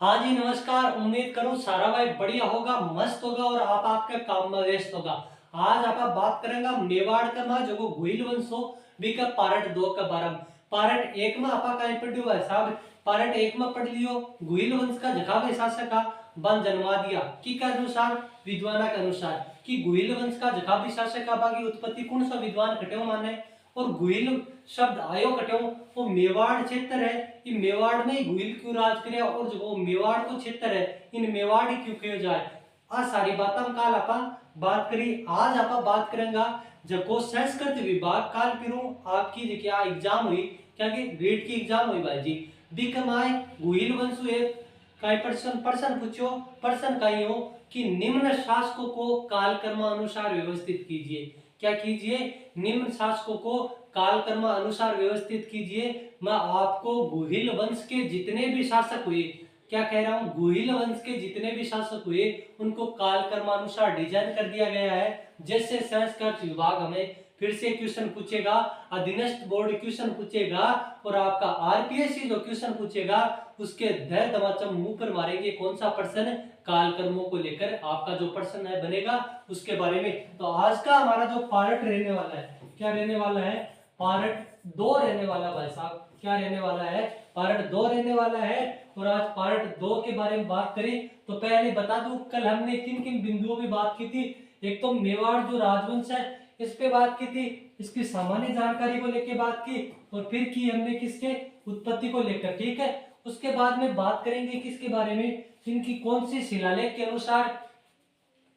हाँ जी नमस्कार। उम्मीद करूं सारा भाई बढ़िया होगा, मस्त होगा और आप आपके काम में व्यस्त होगा। आज आप बात करेंगे मेवाड़ का मां जो गुहिल वंश हो बी का पार्ट 2 का बारे में। पार्ट 1 में आपा कहीं पढ़ियो है साहब। पार्ट 1 में पढ़ लियो गुहिल वंश का जखा वे शासक का बन जन्मा दिया कि के अनुसार विद्वाना के अनुसार कि गुहिल वंश का जखा भी शासक का बाकी उत्पत्ति कौन सा विद्वान कटे माने। और गुहिल शब्द आयो कटो वो मेवाड़ क्षेत्र है। ये मेवाड़ में ही गुहिल क्यों राज करे और जो मेवाड़ को क्षेत्र है इन मेवाड़ ही क्यों कहो जाए। आ सारी बात हम कल आपा बात करी। आज आपा बात करेंगे जको संस्कृत विभाग काल पिरू आपकी जो क्या एग्जाम हुई क्या कि रीट की एग्जाम हुई भाई जी बिकमाय गुहिल वंश एक कई प्रश्न पूछो। प्रश्न कहीं हो कि निम्न शासकों को कालक्रम अनुसार व्यवस्थित कीजिए। क्या कीजिए? निम्न शासकों को कालक्रम अनुसार व्यवस्थित कीजिए। मैं आपको गुहिल वंश के जितने भी शासक हुए, क्या कह रहा हूं, गुहिल वंश के जितने भी शासक हुए उनको कालक्रम अनुसार डिजाइन कर दिया गया है। जैसे संस्कृत विभाग हमें फिर से क्वेश्चन पूछेगा, अधीनस्थ बोर्ड क्वेश्चन पूछेगा और आपका आरपीएससी जो क्वेश्चन पूछेगा उसके धैर्य दमाचम मुंह पर मारेंगे कौन सा प्रश्न कालकर्मों को लेकर आपका जो प्रश्न है बनेगा उसके बारे में। तो आज का हमारा जो पार्ट रहने वाला है, क्या रहने वाला है? पार्ट 2 रहने वाला भाई साहब। क्या रहने वाला है? पार्ट 2 रहने वाला है। और आज पार्ट 2 के बारे में बात करें तो पहले बता दूं कल हमने किन किन बिंदुओं पे बात की थी। एक तो मेवाड़ जो राजवंश है इस पे बात की थी, इसकी सामान्य जानकारी को लेकर बात की और फिर की हमने किसके उत्पत्ति को लेकर। ठीक है, उसके बाद में बात करेंगे किसके बारे में, इनकी कौन सी शिलालेख के अनुसार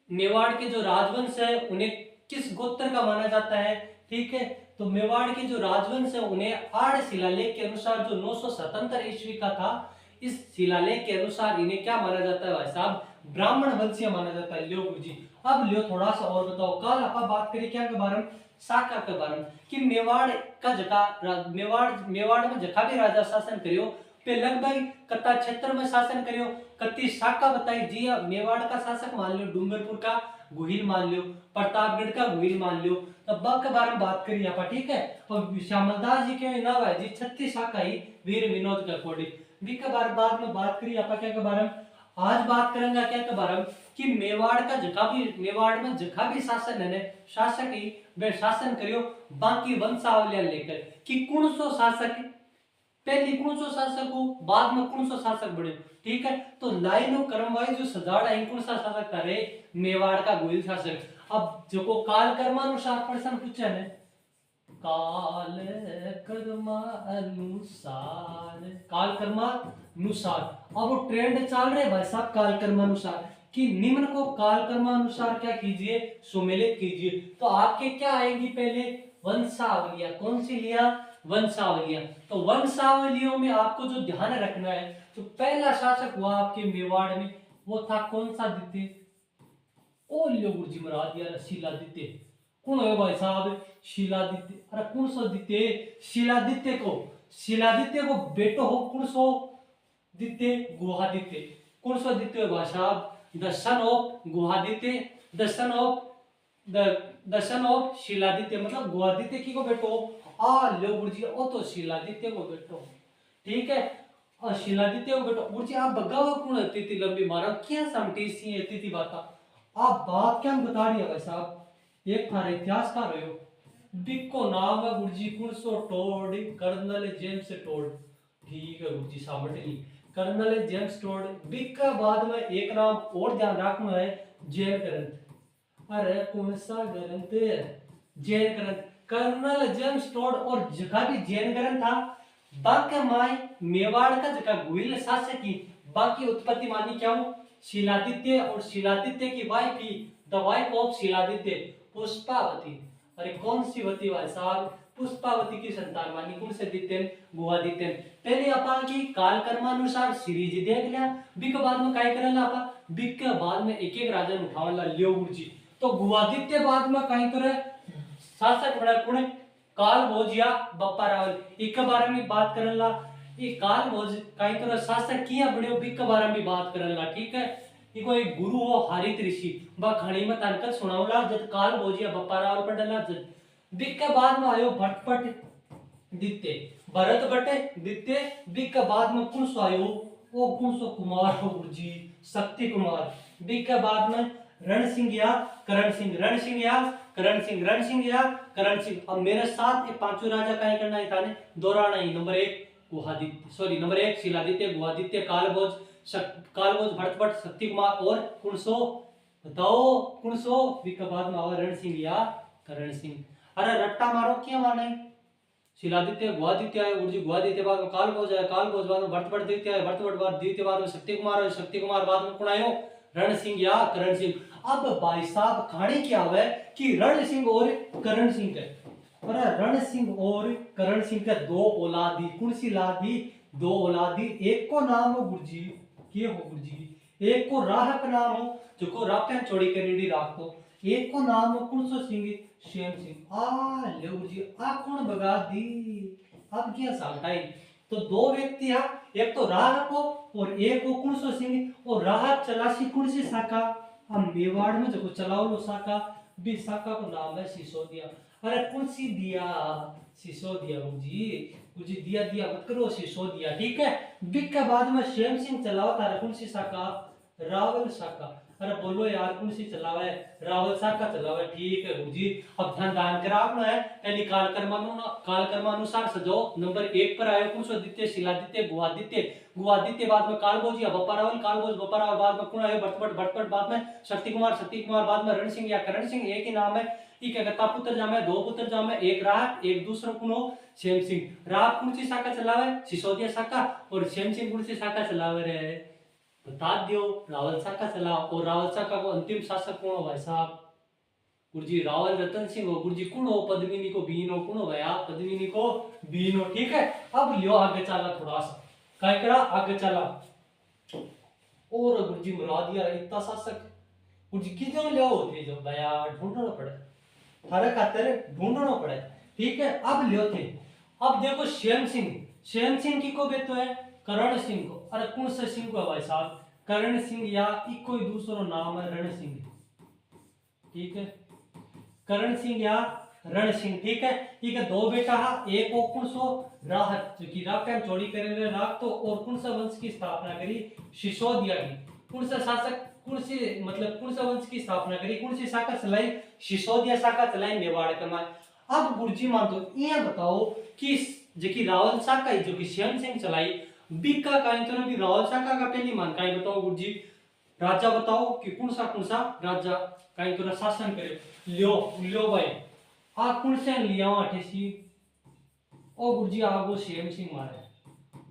मेवाड़ के जो राजवंश है उन्हें किस गोत्र का माना जाता है। ठीक है, तो मेवाड़ के जो राजवंश है उन्हें आड़ शिलालेख के अनुसार जो 977 ईस्वी का था, इस शिलालेख के अनुसार इन्हें क्या माना जाता है भाई साहब? ब्राह्मण वंशीय माना जाता है। लियो गुरुजी, अब लियो थोड़ा सा और बताओ। कल आप बात करें क्या के बारे में? शाका के बारे में कि मेवाड़ का जका मेवाड़ में जखा भी राजा शासन करियो पे लगभग कत्ता क्षेत्र में शासन करियो। कत्ती शाखा बताई जी। मेवाड़ का शासक मान लियो डूंगरपुर का गुहिल मान लियो, प्रतापगढ़ का गुहिल मान लियो। तब बक के बारे में बात करी आप। ठीक है, और श्यामलदास जी के नाम है जी 36 शाखा ही वीर विनोद का कोडी बी के बारे बाद में बात करी आप क्या के बारे में। आज बात करेंगे क्या के बारे में कि मेवाड़ का जखा भी मेवाड़ में जखा भी शासन है शासक ही वे शासन करियो बाकी वंशावलियां लेकर कि कौन सो शासक पहले कौन सो शासक हो बाद में कौन सो शासक बने। ठीक है, तो लाइन और क्रम वाइज जो सजाड़ा है कौन सा शासक करे? मेवाड़ का गुहिल शासक। अब जो को काल कर्मानुसार प्रश्न पूछा है, काल कर्मानुसार, काल कर्मानुसार अब वो ट्रेंड चल रहे भाई साहब काल कर्मानुसार कि निम्न को काल कर्मानुसार क्या कीजिए? सुमेलित कीजिए। तो आपके क्या आएंगी? पहले वंशावलियां। कौन सी लिया? वंशावलियां। तो वंशावलियों में आपको जो ध्यान रखना है, जो पहला शासक हुआ आपके मेवाड़ में वो था कौन सा? दित्य। ओ लियो गुरुजी महाराज यार, शिलादित्य। कौन है भाई साहब? शिलादित्य। अरे कौन सा दित्य? शिलादित्य को बेटो हो कौन सो दित्य? गुहादित्य। कौन सा दित्य है भाई साहब? The son of Guhaditya, the son of the son of Shiladitya मतलब गुहादित्य की को बेटो। आ लो गुरुजी, ओ तो शिलादित्य को बेटो। ठीक है, और शिलादित्य को बेटो। गुरुजी आप बगावा कौन है? इतनी लंबी मारा क्या समटी सी इतनी बात आप बात क्या बता रही है भाई साहब? एक थारे इतिहासकार हो बिको नाम है गुरुजी कुणसो टोड, कर्नल जेम्स टोड। ठीक है गुरुजी समझ ली, कर्नल जेम्स टोड। बिक के बाद में एक नाम और ध्यान रखना है, जैन ग्रंथ। अरे कौन सा ग्रंथ? जैन ग्रंथ। कर्नल जेम्स टोड और जगह भी जैन ग्रंथ था। बाकी माय मेवाड़ का जगह गुहिल शासक की बाकी उत्पत्ति मानी क्या हूं? शिलादित्य और शिलादित्य की wife he the wife of Shiladitya Pushpavati. अरे कौन सी वती भाई साहब? पुष्पावती की संतान मानी कौन से? दित्यन, गुहादित्यन। पहले अपन की काल कर्मानुसार सीरीज देख लिया, बिक बाद में काय करला अपन? बिक के बाद में एक एक राजा उठावला लियो गुरुजी। तो गुहादित्य बाद में काय करे? शासक बड़ा कौन? काल भोजिया बप्पा रावल। एक बारे में बात करला ये काल भोज काय करे शासक किया बड़े बिक के बारे में बात करला। ठीक है, इको एक गुरु हो हरित ऋषि बा खणी में तनकर सुनावला जब काल भोजिया बप्पा रावल पडला जब बिक के बाद में आयो भटपट दित्य, भरत भट्ट दित्य। बिक के बाद में कौन सो आयो? ओ कौन सो कुमार हो गुरुजी, शक्ति कुमार। बी के बाद में रण सिंह या करण सिंह, रण सिंह या करण सिंह, रण सिंह या करण सिंह। अब मेरे साथ ये पांचों राजा का ही करना है, थाने दोहराना ही। नंबर एक गुहादित्य, सॉरी नंबर एक शिलादित्य, गुहादित्य, कालभोज, कालभोज, भरतभट, शक्ति कुमार और कुणसो। बताओ कुणसो। बी के बाद में आवा रण सिंह या करण सिंह। अरे रट्टा मारो, क्या मारना है? शिलादित्य गुहादित्य है गुरुजी, गुहादित्य बाद में कालभोज है, कालभोज बाद में भरतभट द्वितीय है, भरतभट बाद द्वितीय बाद में शक्ति कुमार है, शक्ति कुमार बाद में कौन आयो? रण सिंह या करण सिंह। अब भाई साहब कहानी क्या है कि रण सिंह और करण सिंह के, रण सिंह और करण सिंह के दो औलादी, कौन सी लादी? दो औलादी। एक को नाम हो गुरुजी, के हो गुरुजी? एक को राहक नाम हो, जो को रापन चोड़ी के रेडी राख दो। एक को नाम हो कौन सो सिंह? श्याम सिंह। ले गुरुजी, आ कौन भगा दी? अब क्या साल्टाई? तो दो व्यक्ति है, एक तो राहक हो और एक हो कौन सो सिंह। और राहक चलासी कौन सी शाखा? हम मेवाड़ में जो चलाओ लो शाखा, भी शाखा को नाम है सिसोदिया। अरे कौन सी दिया? सिसोदिया गुरुजी, गुरुजी दिया दिया मत करो, सिसोदिया, ठीक है। बिक के बाद में श्याम सिंह चलाओ तारा कौन सी शाखा? रावल शाखा। अरे बोलो यार कौन सी चलावे? रावल शाखा चलावे, ठीक है गुरुजी। अब ध्यान दान कराना है, पहली काल कर्मानुसार सजो। नंबर एक पर आयो कौन सो? द्वितीय शिलादित्य, गुहादित्य, गुहादित्य बाद में कालभोज या बप्पा कालभोज बप्पा रावल बाद में कौन आयो? भरतभट, भरतभट बाद में शक्ति कुमार, शक्ति कुमार बाद में रण सिंह या करण सिंह। एक ही नाम है, ठीक है। गता पुत्र जामे, दो पुत्र जामे, एक राहत एक दूसरा कुनो श्याम सिंह। राहत कौन सी शाखा चलावे? सिसोदिया शाखा। और श्याम सिंह कौन सी शाखा चलावे रे? बता दियो, रावल शाखा चलाओ। और रावल शाखा को अंतिम शासक कौन हो भाई साहब? गुरुजी रावल रतन सिंह हो गुरुजी। कौन हो? पद्मिनी को बीन हो, कौन हो भैया? पद्मिनी को बीन हो, ठीक है। अब लियो आगे चला, थोड़ा सा काय करा आगे चला। और गुरुजी मुरा दिया इतना शासक। गुरुजी कितने ले होते जब भैया ढूंढना पड़े, हर खातिर ढूंढना पड़े, ठीक है। अब लियो थे, अब देखो श्याम सिंह, श्याम सिंह की को बेतो है करण सिंह को। अरे कौन सा सिंह को है भाई साहब? करण सिंह या कोई दूसरा नाम है रण सिंह, ठीक है। करण सिंह या रण सिंह, ठीक है। ठीक है, दो बेटा है, एक को कौन सो? राहत, जो कि रापन चोरी करे राख तो। और कौन सा वंश की स्थापना करी? सिसोदिया की। कौन सा शासक, कौन सी मतलब कौन सा वंश की स्थापना करी? कौन सी शाखा चलाई? सिसोदिया शाखा चलाई मेवाड़ के में। अब गुरुजी मान दो, ये बताओ कि जो कि रावल शाखा जो कि श्याम सिंह चलाई, बीका काई तो भी रावल शाखा का पहली मान काई बताओ गुरुजी? राजा बताओ कि कौन सा राजा काई तो शासन करे। लियो लियो भाई, आ कौन से लिया अठेसी? ओ गुरुजी आगो श्याम सिंह मारे।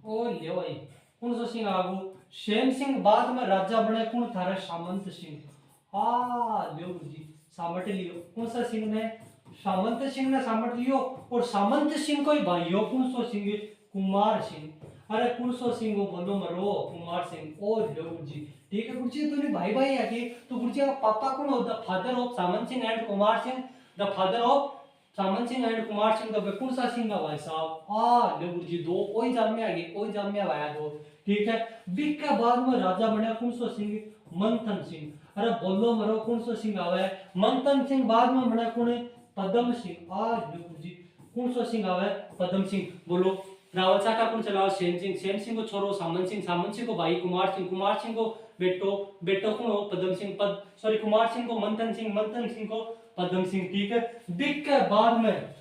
ओ लियो भाई, कौन सा सिंह आगो? श्याम सिंह बाद में राजा बने कौन थारा? सामंत सिंह। लियो गुरुजी, सामंत लियो। कौन सा सिंह ने? सामंत सिंह ने सामंत लियो। और सामंत सिंह को ही भाइयों कौन सो सिंह? कुमार सिंह। अरे कौन सो सिंह वो बोलो मरो? कुमार सिंह। ओ लियो गुरुजी, ठीक है गुरुजी। तो भाई भाई है कि तो गुरुजी का पापा कौन हो? The father of Samant Singh and Kumar Singh, the father of Samant Singh and Kumar Singh. The कौन सा सिंह है भाई साहब? लियो गुरुजी, दो कोई जामिया आगे, कोई जामिया आया दो, ठीक है। बिक के बाद में राजा बना कौन सो सिंह? मंथन सिंह। अरे बोलो मरो, कौन सो सिंह आवे? मंथन सिंह। बाद में बना कौन है? पद्म सिंह। लियो गुरुजी, कौन सो सिंह आवे? पद्म सिंह। बोलो रावल शाखा कौन चलाओ? श्याम सिंह, श्याम सिंह को छोरो सामंत सिंह, सामंत सिंह को भाई कुमार सिंह, कुमार सिंह को बेटो, बेटो कौन हो? पद्म सिंह, सॉरी कुमार सिंह को मंथन सिंह, मंथन सिंह को पद्म सिंह, ठीक है। बिक के बाद में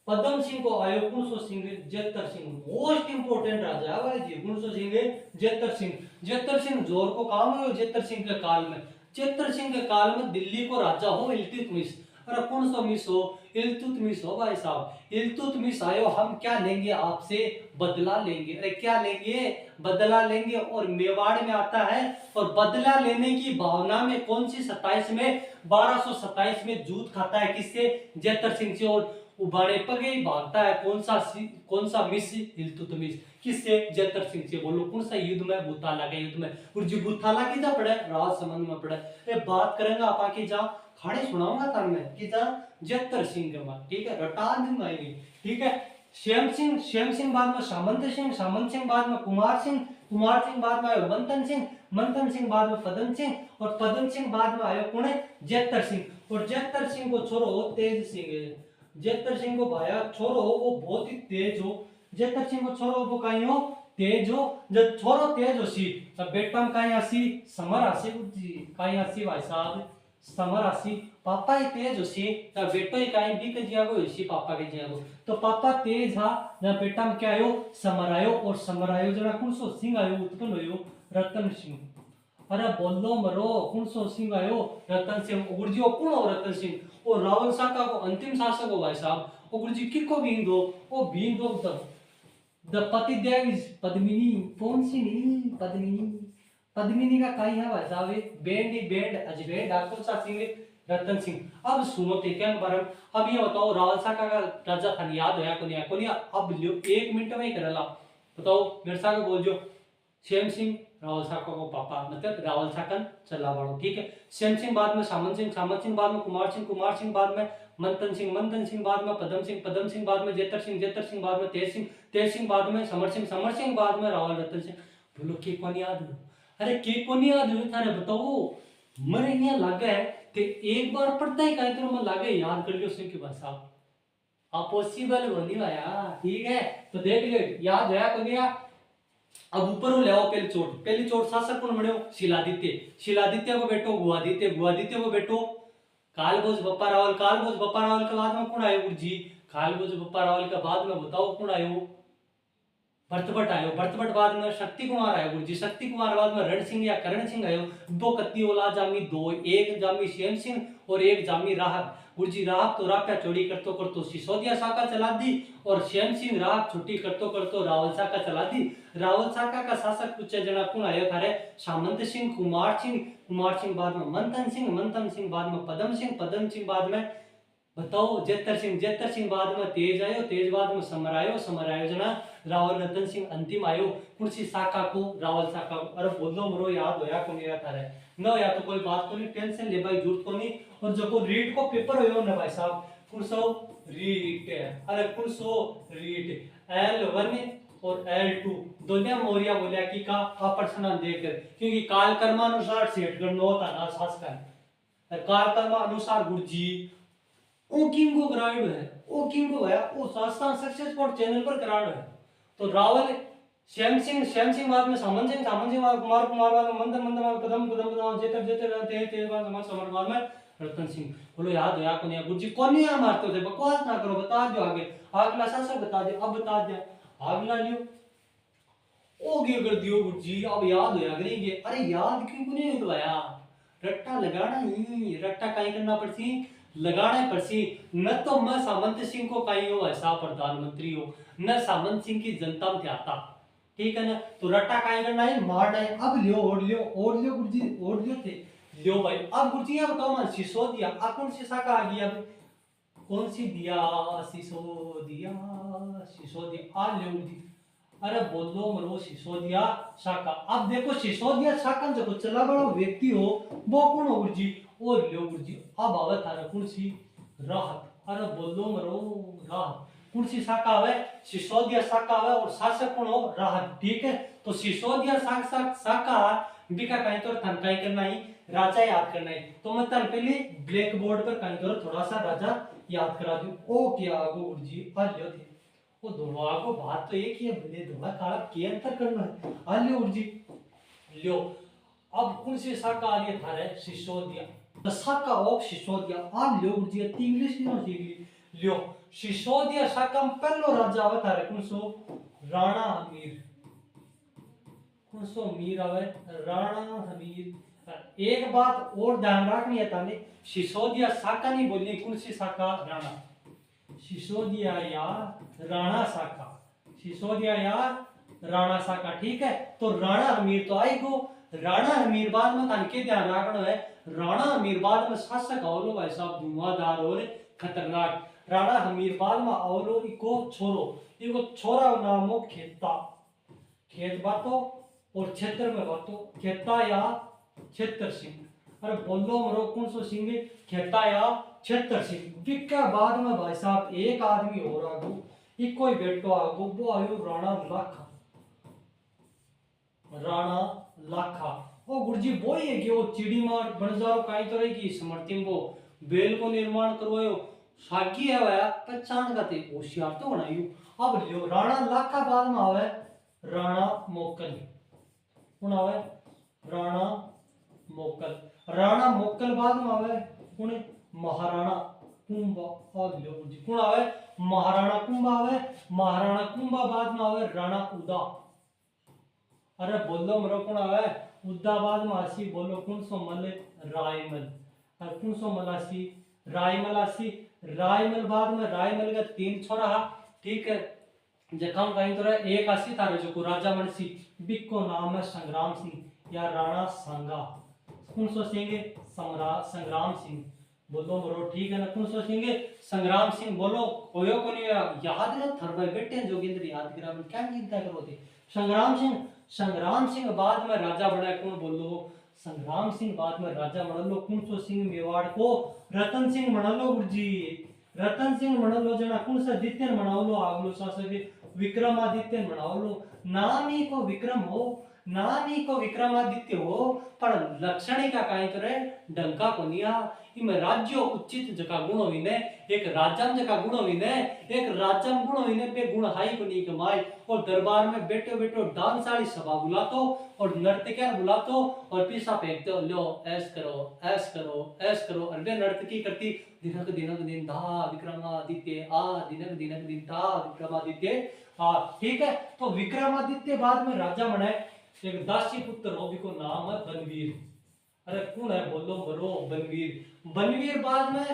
पद्म सिंह को आयो कौन सो सिंह? जेतर सिंह। मोस्ट इंपोर्टेंट राजा है भाई जी, कौन सो सिंह? जेतर सिंह। जेतर सिंह जोर को काम है जेतर सिंह के काल में। जेतर सिंह के काल में दिल्ली को राजा हो इल्तुतमिश। अरे कौन सा मिस हो? इल्तुतमिश हो भाई साहब। इल्तुतमिश आयो, हम क्या लेंगे आपसे? बदला लेंगे। अरे क्या लेंगे? बदला लेंगे। और मेवाड़ में आता है, और बदला लेने की भावना में कौन सी 27 में 1227 में जूत खाता है किससे? जेतर सिंह से। और उबाड़े पगे ही भागता है कौन सा मिस? इल्तुतमिश। किससे? जेतर सिंह से। बोलो कौन सा युद्ध में? भूताला के युद्ध में। गुरुजी भूताला की जा पड़े? राजसमंद में पड़े। ये बात करेंगे आप आके जा खाने सुनाऊंगा तब मैं कि जा जेतर सिंह के बाद, ठीक है। रटा दूंगा ये, ठीक है। श्याम सिंह, श्याम सिंह बाद में सामंत सिंह, सामंत सिंह बाद में कुमार सिंह, कुमार सिंह बाद में आयो मंथन सिंह, मंथन सिंह बाद में पद्म सिंह, और पद्म सिंह बाद में आयो कौन है? जेतर सिंह। और जेतर सिंह को छोरो हो तेज सिंह। जेतर सिंह को भाया छोरो हो वो बहुत ही तेज हो। जेतर सिंह को छोरो वो कहीं हो? तेज हो, जब छोरो तेज हो सी तब बेटा में काई आसी समर आसी जी, काई आसी भाई साहब समर आसी। पापा ही तेज हो सी तब बेटो ही काई भी के जिया को सी पापा के जिया को। तो पापा तेज हा जब बेटा में क्या आयो समर आयो, और समर आयो जना कौन सो सिंह आयो उत्पन्न होयो रतन सिंह। अरे बोलो मरो कौन सो सिंह आयो रतन सिंह। गुरुजी ओ कौन हो रतन सिंह? ओ रावल साका को अंतिम शासक हो भाई साहब। ओ गुरुजी किको बीन दो? ओ बीन दो द पति देव इज पद्मिनी। कौन सी नी पद्मिनी? पद्मिनी का कहीं है भाई साहब बैंड ही बैंड अजबेर डॉक्टर सा सिंह रतन सिंह। अब सुनो ते क्या परम। अब ये बताओ रावल साका का राजा था याद होया को नहीं? को नहीं अब लियो 1 मिनट में ही करला। बताओ मेरे साथ बोल जो श्याम सिंह रावल साका को पापा मतलब रावल साकन चला बाड़ो ठीक है। श्याम सिंह बाद में सामंत सिंह, सामंत सिंह बाद में कुमार सिंह बाद में मंथन सिंह बाद में पदम सिंह बाद में जेतर सिंह बाद में तेज सिंह बाद में समर सिंह बाद में रावल रतन सिंह। बोलो के कौन याद हो? अरे के कौन याद हो थारे बताओ। मरे यहाँ लागे है ते एक बार पढ़ता ही कहीं तो मैं लागे याद कर लियो सिंह की भाषा। आप पॉसिबल बनी भाया ठीक है। तो देख लियो याद होया को दिया। अब ऊपर ले आओ पहली चोट शासक कौन बने? शिलादित्य को बेटो गुआदित्य को बेटो कालभोज बप्पा रावल के बाद में कौन आयो गुरुजी? कालभोज बप्पा रावल के बाद में बताओ कौन आयो? भरतभट आयो। भरतभट बाद में शक्ति कुमार आयो गुरुजी। शक्ति कुमार बाद में रण सिंह या करण सिंह आयो। दो कत्ती औलाद जामी दो, एक जामी श्याम सिंह और एक जामी राहत गुरुजी। राहत तो राप्या चोरी करतो करतो सिसोदिया शाखा चला दी, और श्याम सिंह राहत छुट्टी करतो करतो रावल शाखा चला दी। रावल शाखा का शासक पूछे जना कौन आयो थारे? सामंत सिंह, कुमार सिंह बाद में मंथन सिंह बाद में पदम सिंह बाद में बताओ जेतर सिंह बाद में तेज बाद में समर आयो जना रावल रतन सिंह अंतिम आयो। कुर्सी शाखा को रावल शाखा को। अरे बोलो मरो याद होया को नहीं थारे न या तो कोई बात को नहीं टेंशन ले भाई जरूरत को नहीं। और जो को रीड को पेपर होयो ना भाई साहब कुर्सो रीड है। अरे कुर्सो रीड L1 और L2 दोनों मोरिया बोलिया की का प्रश्न देकर, क्योंकि काल कर्मानुसार सेट करना होता ना शासक काल कर्म अनुसार गुरुजी ओ किंगो ग्राइड है। ओ किंगो है ओ शास्त्रा सक्सेस स्पॉट चैनल पर कराड़ है। तो रावल श्याम सिंह बाद में सामंत सिंह बाद कुमार बाद में मंदन बाद कदम जेतर तेज बाद में समर बाद में रतन सिंह। बोलो याद होया को नहीं? गुरुजी कौन नहीं मारते थे बकवास ना करो बता दो आगे अगला शासक बता दे। अब बता दिया अगला लियो ओ गे कर दियो गुरुजी। अब याद होया करेंगे। अरे याद क्यों नहीं होया? रट्टा लगाना ही रट्टा कहीं करना पड़ती लगाना पड़सी। न तो मैं सामंत सिंह को कहीं हो ऐसा प्रधानमंत्री हो, न सामंत सिंह की जनता में आता ठीक है ना। तो रट्टा कहीं करना है मारना है। अब लियो गुरुजी और लियो थे लियो भाई। अब गुरुजी ये बताओ मैं सिसोदिया कौन सी शाखा आ गई? अब कौन सी दिया? सिसोदिया आ लियो गुरुजी। अरे बोलो मरो सिसोदिया शाखा। अब देखो सिसोदिया शाखा जो चला बड़ा व्यक्ति हो वो कौन हो गुरुजी? ओ लियो गुरुजी। अब आवे थारा कौन सी राहत। अरे बोलो मरो राहत कौन सी शाखा आवे? सिसोदिया शाखा आवे और शासक कौन हो? राहत ठीक है। तो सिसोदिया शाखा बिका कहीं तो थन कहीं करना ही राजा याद करना है। तो मैं तन पहले ब्लैक बोर्ड पर कहीं तो थोड़ा सा राजा याद करा दूं। ओ क्या आगो गुरुजी आ लियो थे वो दोनों आगो बात तो एक ही है भले दोनों काला के अंतर करना है। आ लियो गुरुजी लियो। अब कौन सी शाखा आ रही है थारे? सिसोदिया द शाखा ऑफ सिसोदिया आ लियो गुरुजी। इंग्लिश नहीं सीख ली लियो। सिसोदिया शाखा में पहलो राजा आवे थारे कौन सो? राणा हमीर। कौन सो मीर आवे? राणा हमीर। एक बात और ध्यान रखनी है ताने सिसोदिया शाखा नहीं बोलनी। कौन सी शाखा? राणा। सिसोदिया या राणा शाखा। सिसोदिया या राणा शाखा ठीक है। तो राणा हमीर तो आई गो। राणा हमीर बाद में तान के ध्यान रखना है। राणा हमीर बाद में शासक आवलो भाई साहब धुआंधार और खतरनाक। राणा हमीर बाद में आवलो इको छोरा नामो खेता। खेत बातो और क्षेत्र में बातो खेता या क्षेत्र सिंह। अरे बोलो मरो कौन सो सिंह? खेता या क्षेत्र सिंह। बिका बाद में भाई साहब एक आदमी और आगो इको ही बेटो आगो वो आयो राणा लाखा। ओ गुरुजी वो ही है कि वो चिड़ी मार बन जाओ काई तो रहेगी समर्थी वो बेल को निर्माण करवायो सागी है वह पहचान का थे होशियार तो बनाइयो। अब लियो राणा लाखा बाद में आवे राणा मोकल कौन आवे राणा मोकल। राणा मोकल बाद में आवे कौन महाराणा कुंभा और लो जी कौन आवे महाराणा कुंभा आवे। महाराणा कुंभा बाद में आवे राणा उदा। अरे बोलो मरो कौन आवे उदा बाद में आसी बोलो कौन सो मल रायमल। और कौन सो मलासी रायमल आसी। रायमल बाद में रायमल का तीन छोरा हा ठीक है जखम कहीं तो एक आसी थारे जो राजा मनसी बिको नाम है संग्राम सिंह या राणा सांगा। कौन सो सिंह संग्राम सिंह बोलो मरो ठीक है ना कौन सो सिंह संग्राम सिंह बोलो कोयो को नहीं याद ना थर भाई बेटे जोगिंद्र याद करा क्या चिंता करो थे संग्राम सिंह। संग्राम सिंह बाद में राजा बना कौन बोलो संग्राम सिंह बाद में राजा बना लो कौन सो सिंह मेवाड़ को रतन सिंह बना लो गुरुजी। रतन सिंह बना लो जना कौन सा आदित्य बनाओ लो आगलो शासक विक्रमादित्य बनाओ लो। नाम ही को विक्रम हो नाम ही को विक्रमादित्य हो पर लक्षण का कहीं करे डंका को निया इम राज्य उचित जका गुण होइने एक राजम जका गुण होइने एक राजम गुण होइने पे गुण हाई को नहीं कमाई। और दरबार में बैठो बैठो डांसाली सभा बुलातो और नर्तकियां बुलातो और पीछा फेंकते हो लो ऐस करो ऐस करो ऐस करो और वे नर्तकी करती दिनक दिन धा विक्रमादित्य आ दिनक दिन धा विक्रमादित्य आ ठीक है। तो विक्रमादित्य बाद में राजा बने एक दासी पुत्र हो भी को नाम है बनवीर। अरे कौन है बोलो बरो बनवीर। बनवीर बाद में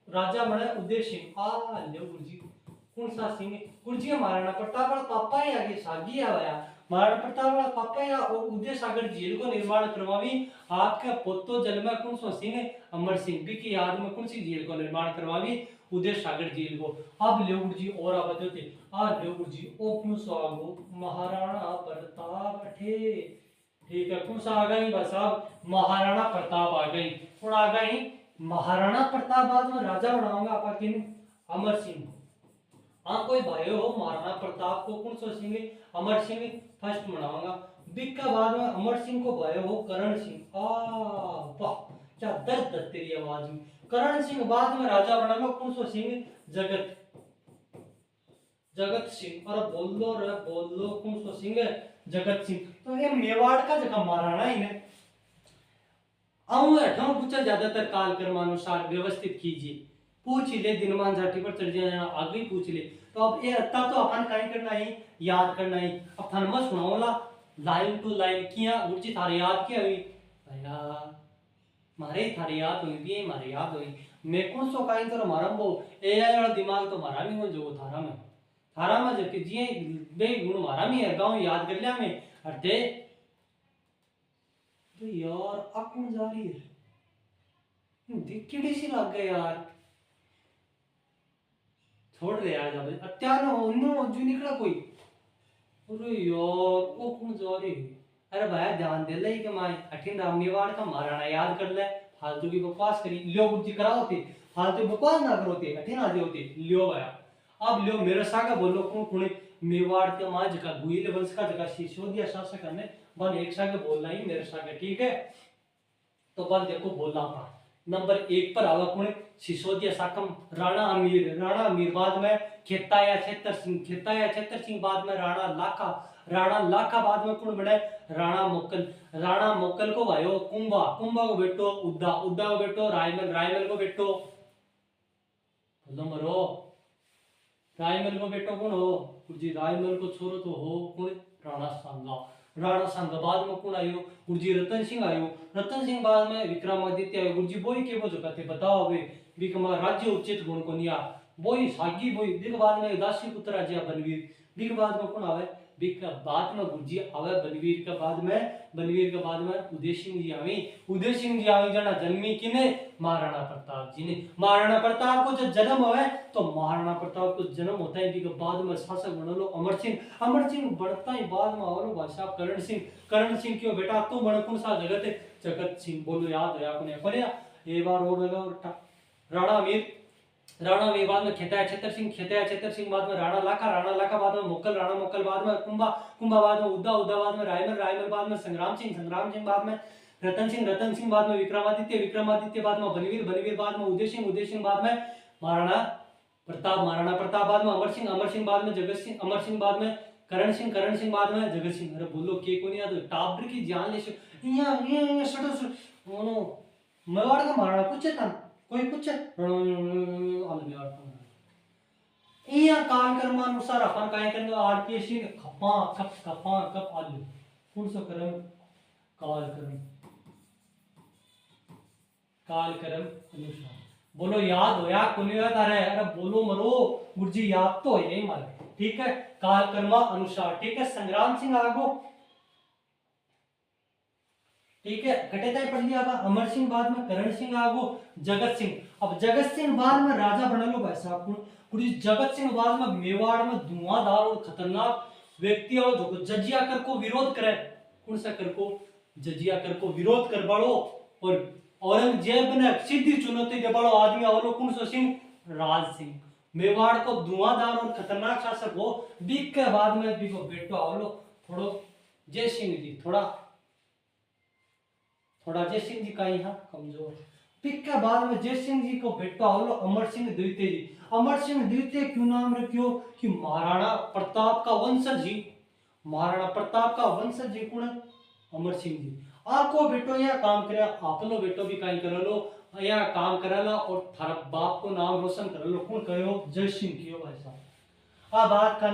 राजा बने उदय सिंह आ ले गुरुजी कौन सा सिंह गुरुजी महाराणा प्रताप वाला पापा ही आगे सागी आया। महाराणा प्रताप वाला पापा या और उदय सागर झील को निर्माण करवावी आपका पोतो जल में कौन सा सिंह अमर सिंह भी की याद में कौन सी झील को निर्माण करवावी उदय सागर झील को। अब ले गुरुजी और आप बताते आ ले गुरुजी ओ कौन सा आगो महाराणा प्रताप थे ठीक है कौन सा आ गई बस अब महाराणा प्रताप आ गई कौन आ गई महाराणा प्रताप बाद में राजा बनाऊंगा आप किन अमर सिंह। हाँ कोई भाई हो महाराणा प्रताप को कौन सा सिंह अमर सिंह फर्स्ट बनाऊंगा। बिक का बाद में अमर सिंह को भाई हो करण सिंह आ वाह क्या दर्द तेरी आवाज में। करण सिंह बाद में राजा बना लो कौन सा सिंह जगत जगत सिंह और बोल लो कौन सा सिंह जगत सिंह। तो ये मेवाड़ का जगह महाराणा ही ने आऊं अठाऊ पूछा ज्यादातर काल कर्मानुसार व्यवस्थित कीजिए पूछ ले दिनमान झाटी पर चढ़ जाना आगे पूछ ले। तो अब ये अत्ता तो अपन कहीं करना ही याद करना ही अब थान मत सुनाओला लाइन टू लाइन किया गुरुजी थारे याद किया हुई भैया मारे थारे याद हुई भी मारे याद हुई मैं कौन सो कहीं तो मारा वो एआई वाला दिमाग तो मारा नहीं हो जो थारा में जबकि जी बे गुण मारा में है गांव याद कर लिया मैं अरे तो यार अब कौन जा रही है देख किड़ी सी लग गए यार छोड़ दे यार जब अत्यार उन्नो जो निकला कोई अरे यार वो कौन जा रही है। अरे भाई ध्यान दे ले कि मैं अठिन राम मेवाड़ का महाराणा याद कर ले फालतू की बकवास करी लियो बुद्धि कराओते फालतू बकवास ना करोते अठिन आदि होते लियो भाई अब लियो मेरे सागा बोलो कौन कौन मेवाड़ के मां जका गुइल वंश का जका सिसोदिया शासक ने बन एक सागे बोलना ही मेरे सागे ठीक है। तो बल देखो बोलना पा नंबर 1 पर आवा कौन सिसोदिया साकम राणा अमीर बाद में खेताया छेतर सिंह बाद में राणा लाखा बाद में कौन बने राणा मोकल को भाइयो कुंभा को बेटो उद्दा को बेटो रायमल को बेटो मरो रायमल को बेटो कौन हो गुरुजी रायमल को छोरो तो हो कौन राणा सांगा बाद में कौन आयो गुरुजी रतन सिंह बाद में विक्रमादित्य आयो गुरुजी बोई के वो जो कहते बताओ वे बिकमा राज्य उचित गुण को निया बोई सागी बोई बिक बाद में दासी पुत्र राजा बनवीर बिक बाद में कौन आवे बिक बाद में गुरुजी आवे बनवीर के बाद में उदय सिंह जी आवी जना जन्मी किने महाराणा प्रताप जी ने। महाराणा प्रताप को जब जन्म हुआ तो महाराणा प्रताप को जन्म होता है बिक बाद में शासक बन लो अमर सिंह बढ़ता ही बाद में और भाई साहब करण सिंह क्यों बेटा तू बन कौन सा जगत सिंह बोलो याद है आपने पढ़िया एक बार और लगा और राणा अमीर बाद में खेताया छेतर सिंह बाद में राणा लाखा बाद में मोकल बाद में कुंभा बाद में उद्दा बाद में रायमल बाद में संग्राम सिंह बाद में रतन सिंह बाद में विक्रमादित्य बाद में बनवीर बाद में उदय सिंह बाद में महाराणा प्रताप बाद में अमर सिंह बाद में जगत सिंह अमर सिंह बाद में करण सिंह बाद में जगत सिंह। अरे बोलो के को नहीं याद टाबर की जान ले ये सटो मोनो मेवाड़ का महाराणा पूछे था कोई पूछे आल मेवाड़ का इया काल कर्मानुसार अपन काय करने आरपीएस खपा कप आलू कौन सा कर्म काल कर्म अनुसार बोलो याद हो या कोनी याद आ रहा है। अरे बोलो मरो गुरुजी याद तो है यही मारे ठीक है काल कर्मा अनुसार ठीक है। संग्राम सिंह आगो ठीक है घटेता पढ़ लिया था। अमर सिंह बाद में करण सिंह आगो जगत सिंह। अब जगत सिंह बाद में राजा बना लो भाई साहब पूरी जगत सिंह बाद में मेवाड़ में धुआंधार और खतरनाक व्यक्ति और जो जजिया कर को विरोध करे कौन सा कर को जजिया कर को विरोध कर बाड़ो और औरंगजेब ने सीधी चुनौती दे बाड़ो आदमी आवलो कौन सा सिंह राज सिंह। मेवाड़ को धुआंधार और खतरनाक शासक हो बीक के बाद में भी बेटो आवलो थोड़ो जय सिंह जी थोड़ा जय सिंह जी का यहाँ कमजोर पिक के बाद में जय सिंह जी को बेटा आवलो अमर सिंह द्वितीय जी। अमर सिंह द्वितीय क्यों नाम रखियो कि महाराणा प्रताप का वंशज जी। महाराणा प्रताप का वंशज जी कौन अमर सिंह जी। आपको बेटो यह काम करे आपनो बेटो भी कहीं कर लो यह काम करेला और थारा बाप को नाम रोशन कर लो कौन कहो जय सिंह कियो भाई साहब। आ बात का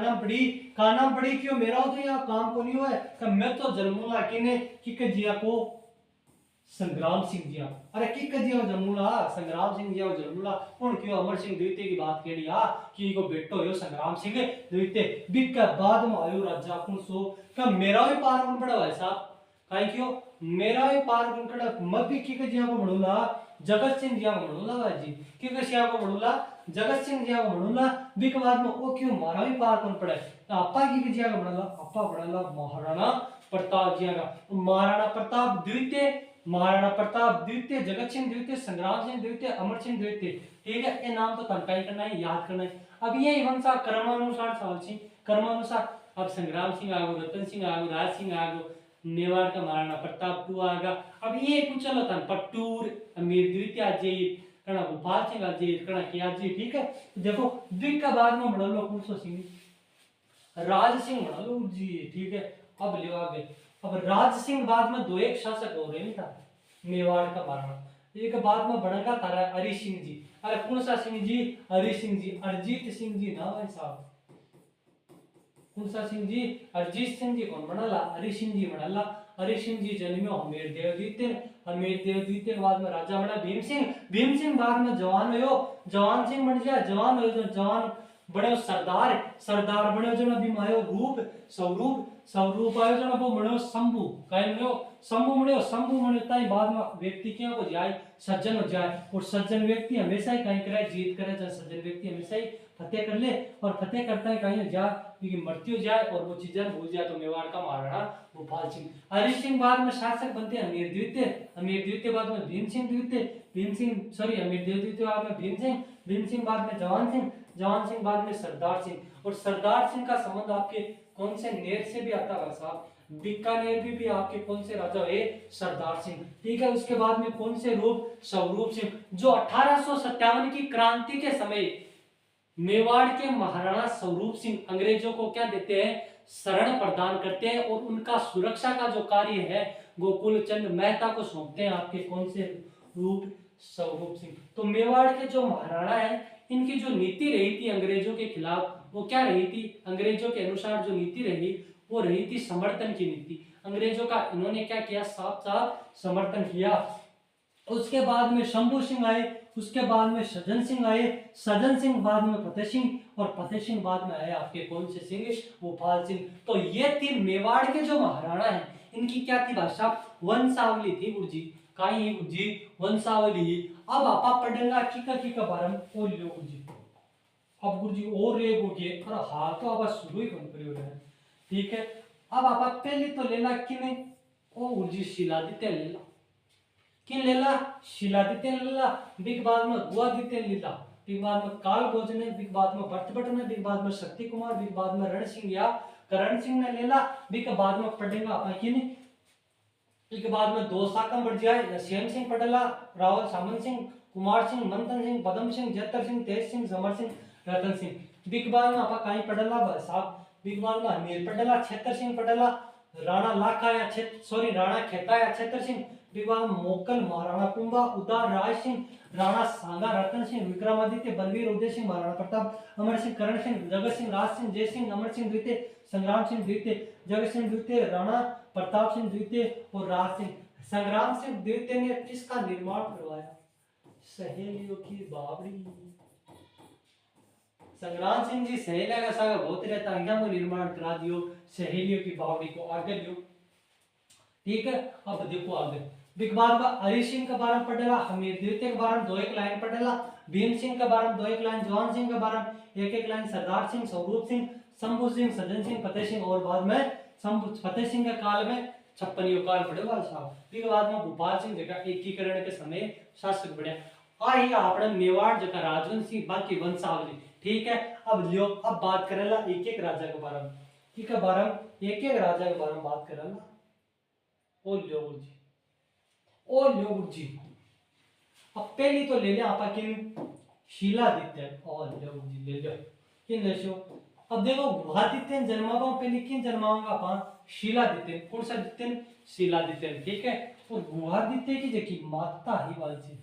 नाम पड़ी क्यों मेरा तो यह काम को नहीं हुआ है मैं तो जन्मूला किने कि जिया को संग्राम सिंह जी अरे की कजिया जन्मूला संग्राम सिंह जी जन्मूला कौन क्यों अमर सिंह द्वितीय की बात कह लिया कि को बेटो यो संग्राम सिंह द्वितीय बिक के बाद में आयो राजा कौन सो का मेरा भी पार कौन पड़ा भाई साहब काई क्यों मेरा भी पार कौन पड़ा मैं भी की कजिया को बनूला जगत सिंह जी को बनूला भाई की कजिया को बनूला जगत सिंह जी को बनूला बिक बाद में ओ क्यों मारा भी पार कौन पड़ा तो अपा की कजिया को बनूला अपा बनूला महाराणा प्रताप जी का। महाराणा प्रताप द्वितीय महाराणा प्रताप द्वितीय जगत सिंह द्वितीय संग्राम सिंह द्वितीय अमर सिंह द्वितीय ठीक है ये नाम तो तनकाई करना है याद करना है। अब ये वंशा कर्मानुसार सवाल कर्मानुसार अब संग्राम सिंह आगो रतन सिंह आगो राज सिंह आगो मेवाड़ का महाराणा प्रताप टू आगा। अब ये पूछ लो तन पट्टूर अमीर द्वितीय अजय कणा गोपाल सिंह अजय कणा के अजय ठीक है। देखो द्विक का बाद में बड़ा लो कौन सिंह राज सिंह बड़ा लो जी ठीक है। अब ले आगे अब राज सिंह बाद में दो एक शासक हो रहे था मेवाड़ का महाराणा एक बाद में बनेगा तारा हरि सिंह जी। अरे कौन सा सिंह जी हरि सिंह जी अरिजीत सिंह जी ना भाई साहब कौन सा सिंह जी अरिजीत सिंह जी कौन बनाला हरि सिंह जी बनाला। हरि सिंह जी जन्मियो हमीर देव द्वितीय के बाद में राजा बना भीम सिंह बाद में जवान हो जवान सिंह बन गया जवान हो जवान बड़े सरदार बने जो अभी मायो रूप स्वरूप आयो जो वो बने शंभु काई बने शंभु बने ताई बाद में व्यक्ति क्या हो जाए सज्जन हो जाए और सज्जन व्यक्ति हमेशा ही कहीं करे जीत करे जब सज्जन व्यक्ति हमेशा ही फतेह कर ले और फतेह करता है कहीं जा क्योंकि मृत्यु जाए और वो चीजें भूल जाए तो मेवाड़ का महाराणा गोपाल सिंह। हरि सिंह बाद में शासक बनते हैं अमीर द्वितीय बाद में भीम सिंह अमीर द्वितीय बाद में भीम सिंह बाद में जवान सिंह बाद में सरदार सिंह। और सरदार सिंह का संबंध आपके कौन से नेर से भी आता है साहब बीकानेर भी आपके कौन से राजा है सरदार सिंह ठीक है। उसके बाद में कौन से रूप स्वरूप सिंह जो 1857 की क्रांति के समय मेवाड़ के महाराणा स्वरूप सिंह अंग्रेजों को क्या देते हैं शरण प्रदान करते हैं और उनका सुरक्षा का जो कार्य है गोकुल चंद मेहता को सौंपते हैं आपके कौन से रूप स्वरूप सिंह। तो मेवाड़ के जो महाराणा है इनकी जो नीति रही थी अंग्रेजों के खिलाफ वो क्या रही थी अंग्रेजों के अनुसार जो नीति रही वो रही थी समर्थन की नीति। अंग्रेजों का इन्होंने क्या किया साफ समर्थन किया। उसके बाद में शंभू सिंह आए उसके बाद में सज्जन सिंह बाद में फतेह सिंह और फतेह सिंह बाद में आए आपके कौन से सिंह गोपाल सिंह। तो ये थी मेवाड़ के जो महाराणा है इनकी क्या थी भाषा वंशावली थी गुरुजी काई गुरुजी वंशावली। अब आपा पढ़ेगा की बारम और लो गुरुजी अब गुरुजी और रे गोगे और हाल तो अब शुरू ही कौन करियो है ठीक है। अब आपा पहले तो लेला किने ओ गुरुजी शिलादित्य लेला किन लेला शिलादित्य लेला बिग बाद में गुआदित्य लेला बिग बाद में काल भोजने बिग बाद में भट्टभटने बिग बाद में शक्ति कुमार बिग बाद में रण सिंह या करण सिंह ने लेला बिग बाद में पढ़ेगा आपा किने इसके बाद में दो साकम बढ़ जाए श्याम सिंह पटेला रावल सामंत सिंह कुमार सिंह मंथन सिंह पदम सिंह जत्तर सिंह तेज सिंह समर सिंह रतन सिंह बिग बाद में आपा कहीं पढ़ेला साहब बिग बाद में हमीर पटेला छेतर सिंह पटेला राणा लाखा या राणा खेता या छेतर सिंह बिग बाद में मोकल महाराणा कुंभा उदार राय सिंह राणा सांगा रतन सिंह विक्रमादित्य बलवीर उदय सिंह महाराणा प्रताप अमर सिंह करण सिंह जगत सिंह राज सिंह जय सिंह अमर सिंह द्वितीय संग्राम सिंह द्वितीय जगत सिंह द्वितीय राणा प्रताप सिंह द्वितीय और राज सिंह। संग्राम सिंह द्वितीय ने किसका निर्माण करवाया? सहेलियों की बावड़ी। संग्राम सिंह जी सहेलिया का सागा बहुत रहता है, को निर्माण करा दियो सहेलियों की बावड़ी को आगे लियो। ठीक है, अब देखो आगे बिग बाद में हरि सिंह का बारे में पढ़ेला, हमीर द्वितीय के बारे में दो एक लाइन पढ़ेला, भीम सिंह के बारे में दो एक लाइन, जवान सिंह के बारे में एक एक लाइन, सरदार सिंह, स्वरूप सिंह, शंभू सिंह, सज्जन सिंह, फतेह सिंह और बाद में फतेह सिंह के काल में 56 काल पड़े वाल साहब। फिर बाद में भोपाल सिंह जगह एकीकरण के समय शासक बढ़े। आई आपने मेवाड़ जगह राजवंशी बाकी वंशावली। ठीक है, अब लियो अब बात करेला एक एक राजा के बारे में। ठीक है, बारे में एक एक राजा के बारे में बात करेला। ओ लियो जी, ओ लियो जी। अब पहली तो ले ले आपा किन शीलादित्य और लियो जी ले लो किन ले सो। अब देखो गुहादित्य जन्मावा पहले किन जन्मावा आपा शीलादित्य। कौन सा दित्य? शीलादित्य। ठीक है, और गुहादित्य की जकी माता ही वाली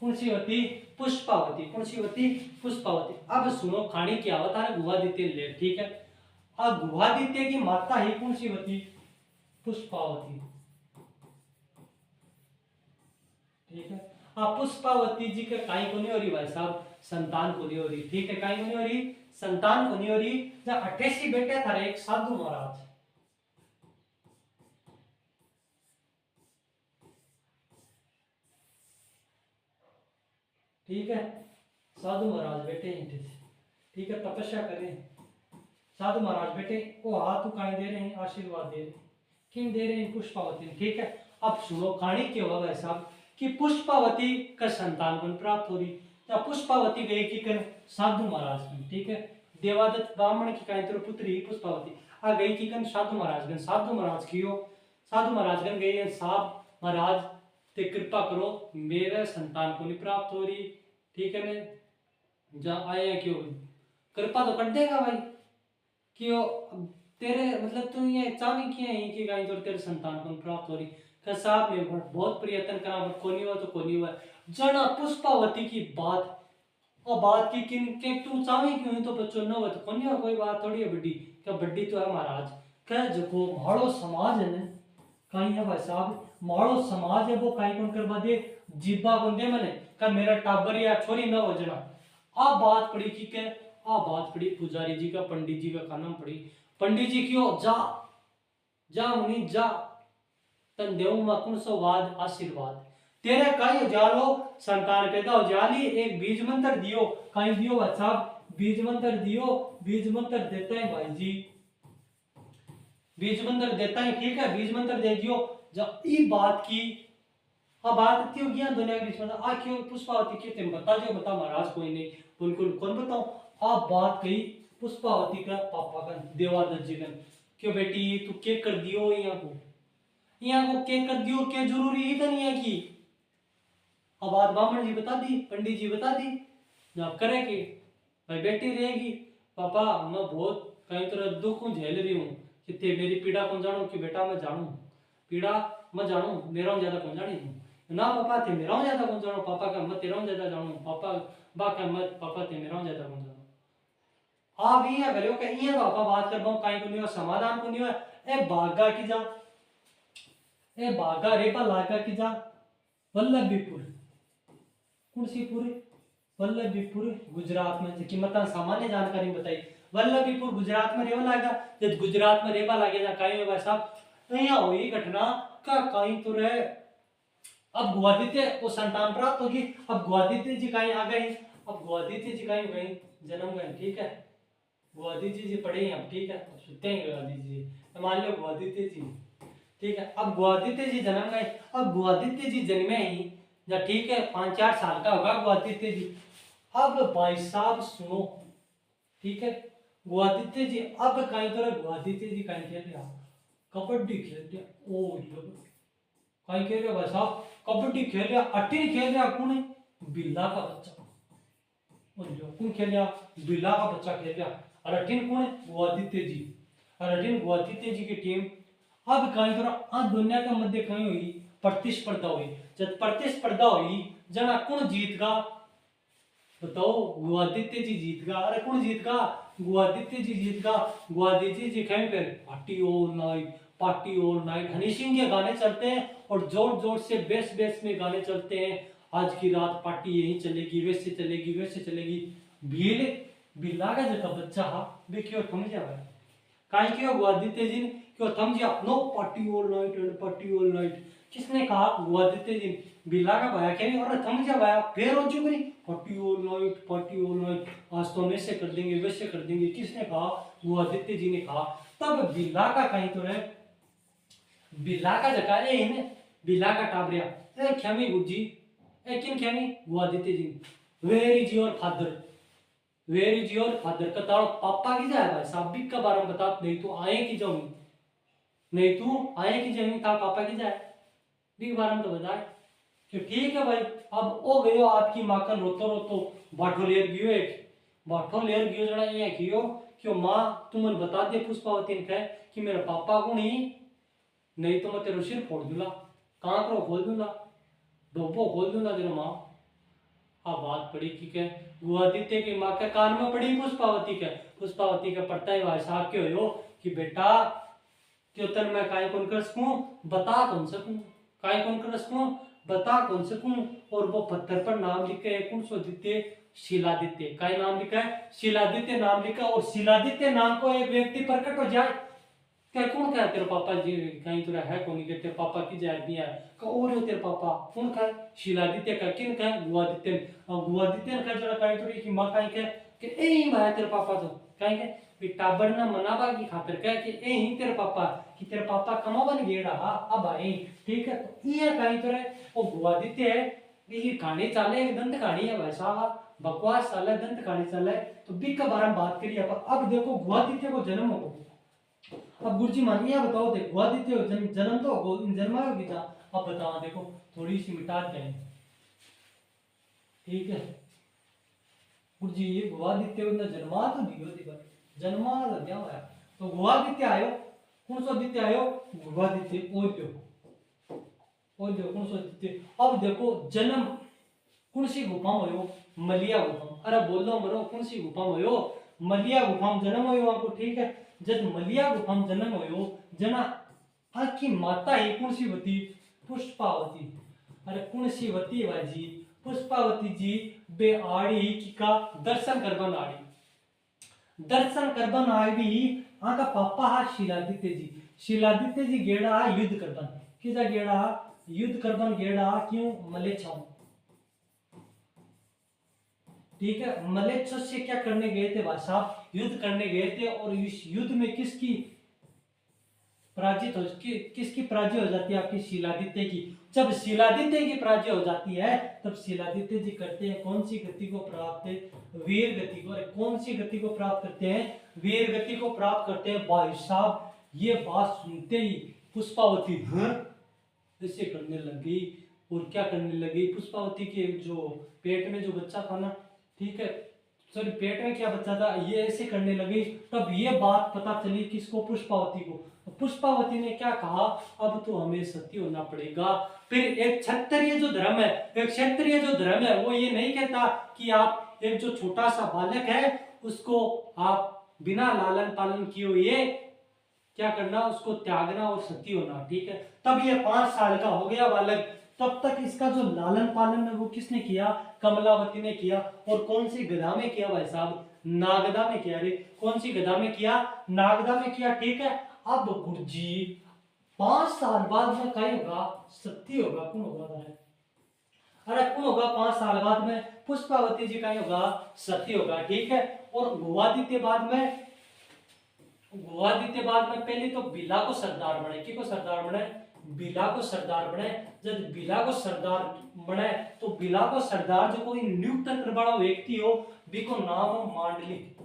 कौन सी होती? पुष्पावती। कौन सी होती? पुष्पावती। अब सुनो खानी की आवत है गुहादित्य ले। ठीक है, अब गुहादित्य की माता ही कौन सी होती? पुष्पावती। ठीक है, अब पुष्पावती जी के काई को नहीं हो रही भाई साहब? संतान को नहीं हो रही। ठीक है, काई को नहीं हो रही? संतान को नहीं हो रही। जब 88 बेटे था एक साधु महाराज। ठीक है, साधु महाराज बेटे इंटे से। ठीक है, तपस्या करें साधु महाराज बेटे वो हाथ उकाई दे रहे हैं, आशीर्वाद दे रहे हैं। किन दे रहे हैं? पुष्पावती। ठीक है, अब सुनो कहानी क्या होगा भाई साहब कि पुष्पावती का संतान को प्राप्त हो रही। या पुष्पावती गई की कर साधु महाराज की। ठीक है, देवादत्त ब्राह्मण की कायत्र पुत्री पुष्पावती आ गई की कन साधु महाराज। साधु महाराज की हो साधु महाराज गए साहब महाराज ते कृपा करो मेरे संतान को नहीं प्राप्त हो रही। ठीक है ना, जहाँ आया क्यों कृपा तो कर देगा भाई क्यों तेरे मतलब तू ये चावी किया है कि गाय तो तेरे संतान को प्राप्त हो रही। का साहब मैं बहुत प्रयत्न करा बट कोनी हुआ तो कोनी हुआ। जना पुष्पावती की बात और बात की किन के तू चावी क्यों तो बच्चों न हो तो कोनी हुआ कोई बात थोड़ी है बड्डी क्या बड्डी तो है महाराज कह जो माड़ो समाज है ना कहीं है भाई साहब माड़ो समाज है वो कहीं कौन करवा दे जीबा को दे मैंने का मेरा टाबर या छोरी न हो जना। आ बात पड़ी की के आ बात पड़ी पुजारी जी का पंडित जी का कानम पड़ी। पंडित जी क्यों जा जा मुनि जा तन देव मकुन सो वाद आशीर्वाद तेरे कई जालो संतान पैदा हो जाली एक बीज मंत्र दियो कहीं दियो अच्छा बीज मंत्र दियो बीज मंत्र देते हैं भाई जी बीज मंत्र देता है। ठीक है, बीज मंत्र दे दियो जब ई बात की अब बात इतनी होगी दुनिया के बीच में आ क्यों पुष्पावती के तुम बता जो बता महाराज कोई नहीं बिल्कुल कौन बताओ। आप बात कही पुष्पावती का पापा का देवादत्त जी का क्यों बेटी तू क्या कर दियो यहाँ को क्या कर दियो क्या जरूरी ही तो नहीं है कि अब बात ब्राह्मण जी बता दी पंडित जी बता दी जब करे कि भाई बेटी रहेगी पापा मैं बहुत कई तरह दुख झेल रही हूँ कि ते मेरी पीड़ा कौन जानो कि बेटा मैं जानू पीड़ा मैं जानू मेरा ज्यादा कौन जानी हूँ ना पापा थे मेरा ज्यादा कौन जानो पापा का मैं तेरा ज्यादा जानू पापा बा का मत पापा थे मेरा ज्यादा कौन जानो आप ये करो कि ये पापा बात कर पाऊं काई को नहीं हो समाधान को नहीं हो ए बागा की जा ए बागा रेपा लागा की जा वल्लभीपुर कौन सी पूरी वल्लभीपुर गुजरात में की मतलब सामान्य जानकारी बताई वल्लभीपुर गुजरात में रेवा लागा जब गुजरात में रेवा लागे जा काई में साहब यहाँ हुई घटना का काई तो रहे। अब गुआदित्य को संतान प्राप्त होगी। अब गुआदित्य जी कहीं आ गए अब गुआदित्य जी कहीं गए जन्म गए। ठीक है, गुआदित्य जी पढ़े अब। ठीक है, अब सुनते हैं गुआदित्य जी मान लो गुआदित्य जी। ठीक है, अब गुआदित्य जी जन्म गए। अब गुआदित्य जी जन्मे ही जब ठीक है 5-4 साल का होगा गुआदित्य जी। अब भाई साहब सुनो ठीक है गुआदित्य जी अब कहीं तरह गुआदित्य जी कहीं खेल रहा कबड्डी खेलते ओ कहीं खेल रहा भाई साहब कबड्डी खेल रहा अट्टी खेल रहा कौन है बिल्ला का बच्चा कौन खेल रहा बिल्ला का बच्चा खेल रहा। और अठिन कौन है गुआदित्य जी, और अठिन गुआदित्य जी की टीम अब कहीं थोड़ा दुनिया के मध्य कहीं हुई प्रतिस्पर्धा हुई, जब प्रतिस्पर्धा हुई जना कौन जीत गा बताओ, गुआदित्य जी जीत गा। अरे कौन जीत गा, गुआदित्य जी जीत गा। गुआदित्य जी कहीं पे party all night, party all night Honey Singh के गाने चलते हैं और जोर जोर से बेस बेस में गाने चलते हैं, आज की रात पार्टी यही चलेगी, वैसे चलेगी वैसे चलेगी। भील बिल्ला का जगह बच्चा हा वे क्यों थम जा भाई, काहे क्यों गुआदित्य जी ने क्यों थम जा, no party all night and party all night. किसने कहा, गुआदित्य जी ने। बिल्ला का भाया क्या नहीं, और थम जा भाया फिर हो चुकी party all night, party all night, आज तो हम ऐसे कर देंगे वैसे कर देंगे। किसने कहा, गुआदित्य जी ने कहा। तब बिल्ला का कहीं तो है, बिल्ला का जका ए इन्हें बिल्ला का टाबरिया ए ख्यामी गुज्जी ए किन ख्यामी गुआदित्य ji, where is your father, where is your father का तारो पापा की जाए भाई साहब बिक का बारे में बता, नहीं तो आए की जाऊंगी, नहीं तू आए की जमीन था पापा की जाए बिक बारे में तो बताए कि ठीक है भाई। अब ओ गयो आपकी माकन रोतो रोतो बाठो लेर गयो, एक बाठो लेर गयो जड़ा ये कियो क्यों मां तुमन बता दे पुष्पावती ने कहे कि मेरा पापा को नहीं तो मैं तेरा सिर फोड़ दूंगा, कांकरो खोल दूंगा, डोबो खोल दूंगा तेरा मां। अब बात पड़ी कि क्या गुआदित्य की मां के कान में पड़ी पुष्पावती के, पुष्पावती के पड़ता ही भाई साहब के हो कि बेटा क्यों तन मैं काय कौन कर सकूं बता कौन सकूं, काय कौन कर सकूं बता कौन सकूं। और वो पत्थर पर नाम लिख के कौन सो दित्य शिलादित्य, काय नाम लिखा है शिलादित्य नाम लिखा, और शिलादित्य नाम को एक व्यक्ति प्रकट हो जाए क्या कौन कहा तेरे पापा जी कहीं तो है कौन के तेरे पापा की जाए भी है का और हो तेरे पापा कौन कहा, शिलादित्य का किन कहा गुआदित्य, गुआदित्य का जरा कहीं तो की मां कहीं के कि ए ही भाई तेरे पापा तो कहीं के भी टाबर ना मनाबा की खातिर कह कि ए ही तेरे पापा कि तेरे पापा कमावन गेड़ा अब आई ठीक है। तो ये कहीं तो है वो गुआदित्य है, ये कहानी चाले दंत कहानी है भाई साहब, बकवास चाले दंत कहानी चाले। तो बिग का बारे में बात करिए अब देखो गुआदित्य को जन्म हो, अब गुरुजी मानिए बताओ देखो गुआदित्य जन्म तो हो जन्मा होगी था, अब बताओ देखो थोड़ी सी मिटा दें ठीक है। गुरुजी ये गुआदित्य को जन्मा तो नहीं होती पर जन्मा तो क्या हुआ, तो गुआदित्य आयो कौन सा आदित्य आयो गुआदित्य ओद्यो कौन सा आदित्य। अब देखो जन्म कौन सी गुफा में हो, मलिया गुफा, अरे बोल दो मरो कौन सी गुफा में हो, मलिया गुफा में जन्म हो आपको ठीक है। जब मलिया गुफा में जन्म हो जना आखी माता ही कौन सी वती पुष्पावती, अरे कौन सी वती बाजी पुष्पावती जी बे आड़ी की का दर्शन करबन आड़ी, दर्शन करबन आड़ी आका पापा हा शिलादित्य जी, शिलादित्य जी गेड़ा युद्ध करबन किसा गेड़ा युद्ध करबन गेड़ा क्यों मलेच्छाओं ठीक है। मलेच्छ से क्या करने गए थे भाई साहब, युद्ध करने गए थे और इस युद्ध में किसकी पराजित हो किसकी पराजय हो जाती है आपकी शिलादित्य की। जब शिलादित्य की पराजय हो जाती है तब शिलादित्य जी करते हैं कौन सी गति को प्राप्त, वीर गति को, कौन सी गति को प्राप्त करते हैं वीर गति को प्राप्त करते हैं भाई साहब। ये बात सुनते ही पुष्पावती ऐसे करने लगी, और क्या करने लगी पुष्पावती के जो पेट में जो बच्चा था ना ठीक है, सॉरी पेट में क्या बच्चा था ये ऐसे करने लगी। तब ये बात पता चली किसको पुष्पावती को, तो पुष्पावती ने क्या कहा अब तो हमें सती होना पड़ेगा। फिर एक क्षत्रिय जो धर्म है, एक क्षत्रिय जो धर्म है वो ये नहीं कहता कि आप एक जो छोटा सा बालक है उसको आप बिना लालन पालन किए हुए क्या करना उसको त्यागना और सती होना ठीक है। तब ये 5 साल का हो गया बालक, तब तक इसका जो लालन पालन है वो किसने किया कमलावती ने किया। और कौन सी गधा में किया भाई साहब, नागदा में किया रे, कौन सी गधा में किया नागदा में किया ठीक है। अब गुरुजी 5 साल बाद में क्या होगा सती होगा कौन होगा भाई, अरे कौन होगा 5 साल बाद में पुष्पावती जी का होगा सती होगा ठीक है। और गुआदित्य बाद में पहले तो बिला को सरदार बने, की को सरदार बने बिला को सरदार बने। जब बिला को सरदार बने तो बिला को सरदार जो कोई नियुक्त करने वाला व्यक्ति हो बिको नाम हो मांडलिक,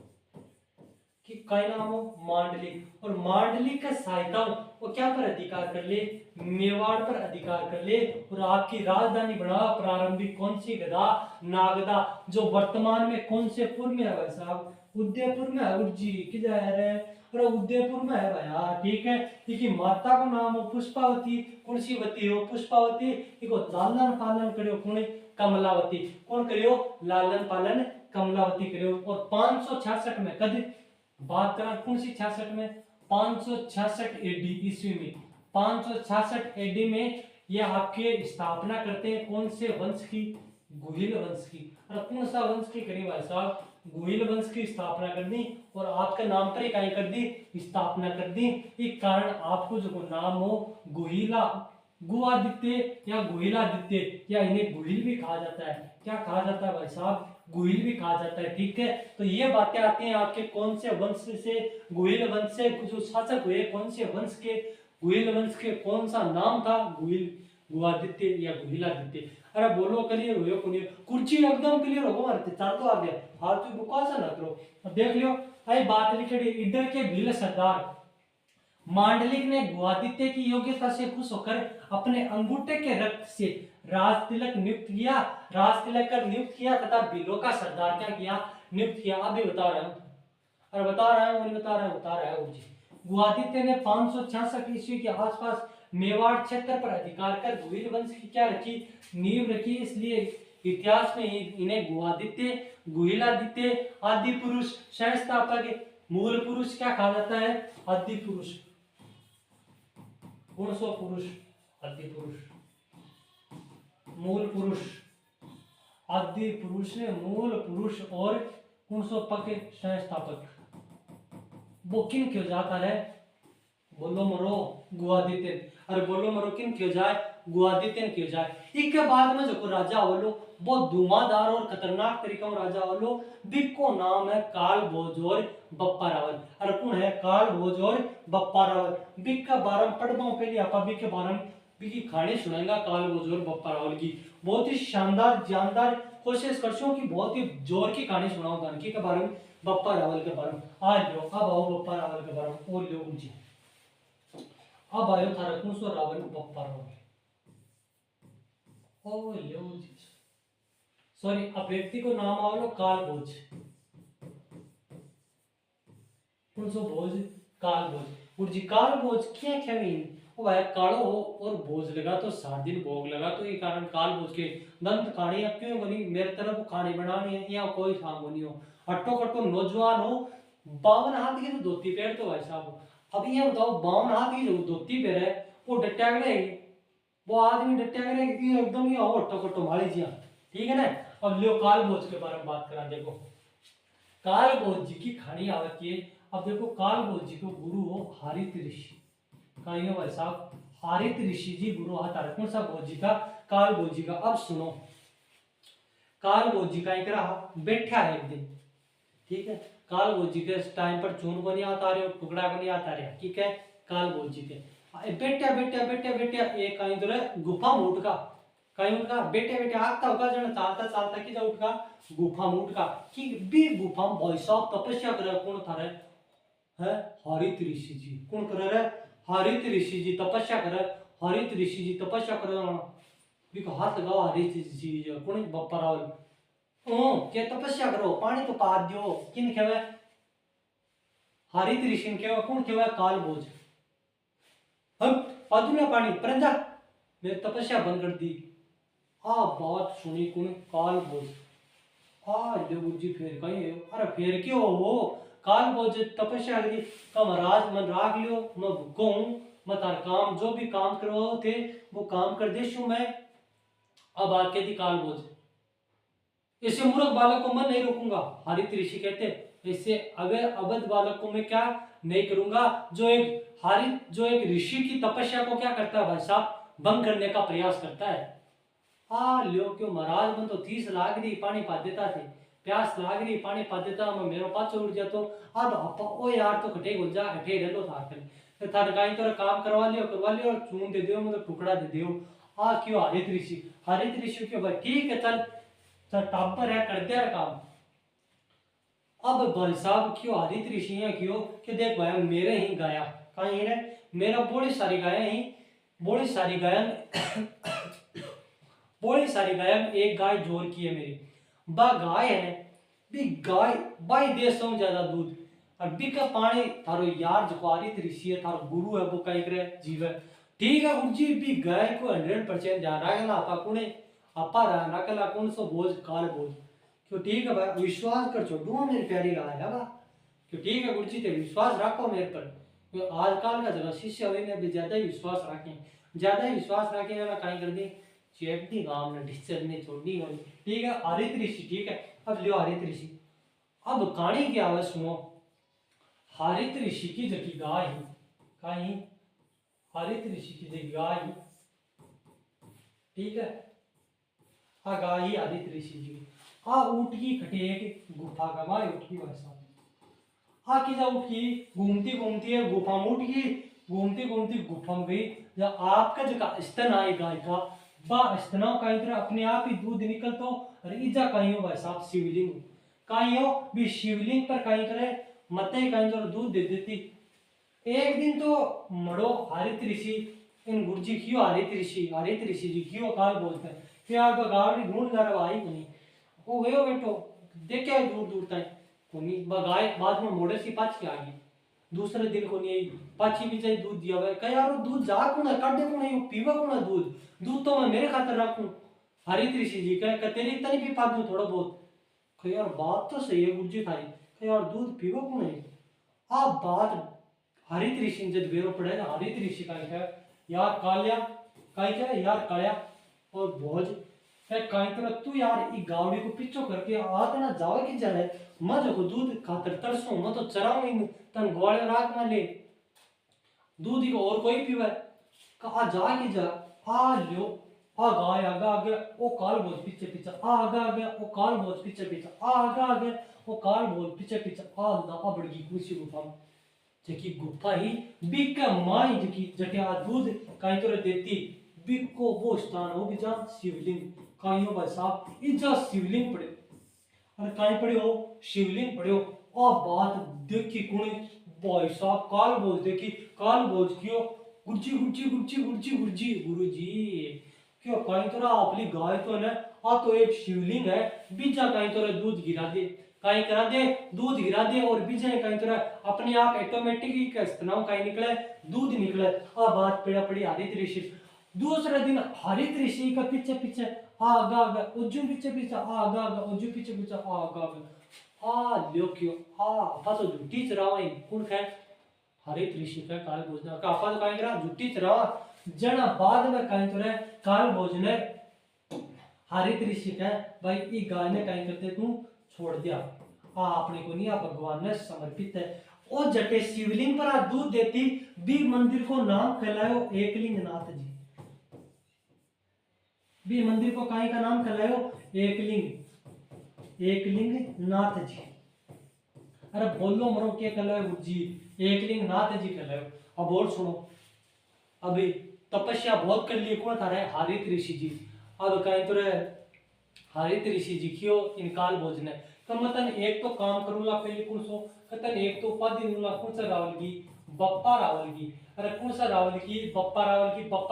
कि काय नाम हो मांडलिक। और मांडलिक का सहायता वो क्या पर अधिकार कर ले मेवाड़ पर अधिकार कर ले, और आपकी राजधानी बना प्रारंभिक कौन सी गदा नागदा, जो वर्तमान में कौन से पूर्व में है भाई साहब उदयपुर में है जी किधर है? अरे उदयपुर में है भाई यार, ठीक है। इसकी माता को नाम हो पुष्पावती, कौन सी वती हो? पुष्पावती। इको लालन पालन करियो कौन? कमलावती। कौन करियो? लालन पालन कमलावती करियो। और 566 में कद बात करा कौन सी 66 में? 566 एडी ईस्वी में, 566 एडी में ये आपके स्थापना करते हैं कौन से वंश की? गुहिल वंश की। और कौन सा वंश की करी भाई साहब? गुहिल वंश की स्थापना कर दी और आपके नाम पर इकाई कर दी, स्थापना कर दी। इस कारण आपको जो नाम हो गुहिला, गुआदित्य या गुहिलादित्य, या इन्हें गुहिल भी कहा जाता है। क्या कहा जाता है भाई साहब? गुहिल भी कहा जाता है, ठीक है। तो ये बातें आती हैं आपके कौन से वंश से? गुहिल वंश से। जो शासक हुए कौन से वंश के? गुहिल वंश के। कौन सा नाम था? गुहिल, गुआदित्य या गुहिलादित्य। अरे बोलो क्लियर हो कुनी? कुर्सी एकदम क्लियर हो मारते चाल तो आ गया, फालतू बकवास ना करो। अब देख लियो आई बात लिखी इधर के भील सरदार मांडलिक ने गुआदित्य की योग्यता से खुश होकर अपने अंगूठे के रक्त से राज तिलक नियुक्त किया, राज तिलक कर नियुक्त किया तथा भीलों का सरदार क्या किया? नियुक्त किया। अभी बता रहा हूँ, अरे बता रहा हूँ, बता रहा है जी। गुआदित्य ने 566 ईस्वी के आसपास मेवाड़ क्षेत्र पर अधिकार कर गुहिल वंश की क्या रखी? नींव रखी। इसलिए इतिहास में इन्हें गुआदित्य, गुहिलादित्य, आदि पुरुष, संस्थापक, मूल पुरुष क्या कहा जाता है? आदि पुरुष, पुरुषो पुरुष, आदि पुरुष, मूल पुरुष, आदि पुरुष ने मूल पुरुष और पुरुषो पक संस्थापक। वो किन क्यों जाता है? बोलो मरो गुआदित्य। अरे बोलो मरो किन क्यों जाए? गुआदित्य क्यों जाए। इसके बाद में जो राजा बोलो बहुत धुआंधार और खतरनाक तरीका में राजा बोलो, बिको नाम है काल भोज और बप्पा रावल। अरे कौन है? काल भोज और बप्पा रावल। बिक का बारम पढ़वा पहले आपा बिक के बारम बिकी कहानी सुनाएगा काल भोज और बप्पा रावल की। बहुत ही शानदार जानदार कोशिश करछो कि बहुत ही जोर की कहानी सुनाऊं जानकी के बारे में, बप्पा रावल के बारे में। आज लो अब आओ बप्पा रावल के बारे में और लो जी। अब आयो थारा कौन सो रावल? बप्पा रावल। ओ लो जी, सॉरी अब व्यक्ति को नाम आओ लो काल भोज। कौन सो भोज? काल भोज। और जी काल भोज क्या क्या मीन? ओ भाई कालो हो और भोज लगा तो 7 दिन भोग लगा, तो ये कारण काल भोज के दंत कहानी अब क्यों बनी? मेरे तरफ कहानी बनानी है या कोई काम बनी हो? हट्टो कट्टो नौजवान हो, 52 हाथ की तो धोती पहन तो भाई साहब। अब ये बताओ 52 हाथ की जो धोती पहन है वो डट्टा करेगी? वो आदमी डट्टा करेगी एकदम ही हो हट्टो कट्टो मारी जिया, ठीक है ना। अब लियो काल भोज के बारे में बात करा। देखो काल भोज जी की कहानी आवती है। अब देखो काल भोज जी को गुरु हो हारित ऋषि। कहीं भाई साहब हारित ऋषि जी गुरु हाथ कौन सा? भोज जी का, काल भोज जी का। अब सुनो काल भोज जी का एक रहा बैठा है एक दिन, ठीक है। काल भोज जी के टाइम पर चून को नहीं आता रहे, टुकड़ा को नहीं आता रहे, ठीक है। काल भोज जी के बैठा बैठा बैठा बैठा एक कहीं तो गुफा में उठका, कहीं उठका बैठे बैठे आगता होगा जन चालता चालता कि जा उठका गुफा में उठका कि भी गुफा में भाई साहब तपस्या करे। कौन था रे? है हरित ऋषि जी। कौन करे रे? हरित ऋषि जी तपस्या करे। हरित ऋषि जी तपस्या करे बिको हाथ लगाओ हरित ऋषि जी। कौन? बप्पा रावल। ओ के तपस्या करो पानी तो पा दियो किन खेवे? हरित ऋषि खेवे। कौन खेवे? काल भोज। हम पादुला पानी परंजा मेरे तपस्या बंद कर दी। आ बात सुनी कौन? काल भोज। आ देव जी फिर कहीं है? अरे फिर क्यों हो? काल भोज तपस्या करी का महाराज मन राख लियो, मैं भूखो हूं, मैं तार काम जो भी काम करवाओ थे वो काम कर देशू मैं। अब आके दी काल भोज इसे मूर्ख बालक को मैं नहीं रोकूंगा। हरित ऋषि कहते इससे अगर अबध बालक को मैं क्या नहीं करूंगा? जो एक ऋषि की तपस्या को क्या करता है भाई साहब? भंग करने का प्रयास करता है। आ लियो क्यों महाराज मन तो 30 लाग रही पानी पा देता थे, प्यास लाग रही पानी पा देता मैं मेरे पास उड़ जा तो अब आपा ओ यार तो कटे गुल जा हटे रह लो था कर थार काई तो काम करवा लियो और चून दे दियो मतलब टुकड़ा दे दियो। आ क्यों? हरित ऋषि क्यों भाई? ठीक है चल चल टापर है कर दिया काम। अब भाई साहब क्यों हरित ऋषि है क्यों कि देख भाई मेरे ही गाया कहीं है मेरा बड़ी सारी गायें ही बड़ी सारी गायन बड़ी सारी गायन एक गाय जोर की है मेरी बा गाय है भी गाय बाई देशों में ज्यादा दूध और बी का पानी थारो यार जो आरित ऋषि है थारो गुरु है वो कहीं करे जीव है ठीक है गुरु जी भी गाय को 100% ध्यान रखना आपा कुने आपा रहना कला कौन सो बोझ काल बोझ क्यों ठीक है भाई विश्वास कर छोड़ू मेरी प्यारी गाय है बा क्यों ठीक है गुरु जी ते विश्वास रखो मेरे पर क्यों आजकल का जगह शिष्य हुए ने भी ज्यादा ही विश्वास रखें ज्यादा ही विश्वास रखें ना कहीं कर दे चेपनी गांव ने डिस्चर ने छोड़नी होनी ठीक है हरित ऋषि ठीक है अब लियो हरित ऋषि अब कहानी क्या है सुनो हरित ऋषि की जकी गाय ही कहीं हरित ऋषि की जकी गाय ही ठीक है आ गाय ही हरित ऋषि जी आ ऊँट की खटेक गुफा का मारे ऊँट की वैसा आ की जा ऊँट की घूमती घूमती है गुफा में ऊँट की घूमती घूमती गुफा में गई जब आपका जो स्तन आए गाय का बा स्तनों का इधर अपने आप ही दूध निकल तो और इजा कहीं हो भाई साहब शिवलिंग कहीं हो भी शिवलिंग पर कहीं करे मते कहीं तो दूध दे देती एक दिन तो मड़ो हरित ऋषि इन गुरुजी क्यों हरित ऋषि जी क्यों काल बोलते हैं फिर आप गाड़ी ढूंढ जा रहा भाई को नहीं हो गयो बेटो देखे दूर दूर तक को नहीं बगाए बाद में मोड़े सी पाच के आ गई दूसरे दिन को नहीं पाची भी चाहिए दूध दिया भाई कह यार दूध जा कौन है काट दे कौन है पीवा कौन है दूध दूध तो मैं मेरे खातर रखूं हरित ऋषि जी कह तेरी इतना नहीं पी पा दूं थोड़ा बहुत कह यार बात तो सही है गुरुजी थारी कह यार दूध पीवा कौन है आप बात हरित ऋषि ने जब बेरो पड़े ना हरित ऋषि का है यार कालिया काई क्या यार कालिया और भोज है काई तरह तू यार ई गावड़ी को पीछो करके आत ना जावे की जाए मज को दूध खातर तरसो मैं तो चराऊं इन तन गोले राख ना ले दूध ही को और कोई पीवे कहा जा की जा आ लो आ गाय आगा आगे ओ काल भोज पीछे पीछे आ आगा आगे ओ काल भोज पीछे पीछे आ आगा आगे ओ काल भोज पीछे पीछे आ दा बड़गी कुछ गुफा में जकी गुफा ही बिक माई जकी जटिया दूध काई तो देती बिक को वो स्थान हो भी जा शिवलिंग काई हो भाई साहब इजा शिवलिंग पड़े और काई पड़े हो शिवलिंग पड़े हो आ बात देखी कुणी भाई साहब काल बोल देखी काल बोल क्यों गुरुजी गुरुजी गुरुजी गुरुजी गुरुजी गुरुजी क्यों काई तो अपनी गाय तो ना आ तो एक शिवलिंग है बीजा काई तो दूध गिरा दे कहीं करा दे दूध गिरा दे और बीजे कहीं तरह अपने आप ऑटोमेटिकली का स्तनाव कहीं निकले दूध निकले आ बात पेड़ा पड़ी हरित ऋषि दूसरे दिन हरित ऋषि का पीछे पीछे आगा आगा उज्जू पीछे पीछे आगा आगा उज्जू पीछे पीछे आगा आगा आ ल्यो क्यों आ पासो झूठी चरावा कौन है हरित ऋषि का काल भोजना का आपा तो कहीं करा झूठी चरावा जना बाद में कहीं तरह काल भोजने हरित ऋषि का भाई ई गाय ने कहीं करते तू छोड़ दिया आपने को नहीं भगवान ने समर्पित है और जटे शिवलिंग पर आ दूध देती बी मंदिर को नाम कहलायो एकलिंग नाथ जी बी मंदिर को कहीं का नाम कहलायो एकलिंग नाथ जी अरे बोलो मरो क्या कहलायो जी एकलिंग नाथ जी कहलायो अब और सुनो अभी तपस्या बहुत कर ली कौन था रहे हरित ऋषि जी अब कहीं तो हरित ऋषि जी क्यों इनकाल भोजन है तो मतन एक तो काम करूंगा पहले कौन सो कतन एक तो उपाधि दूंगा कौन सा रावल की बप्पा रावल की अरे कौन सा रावल की बप्पा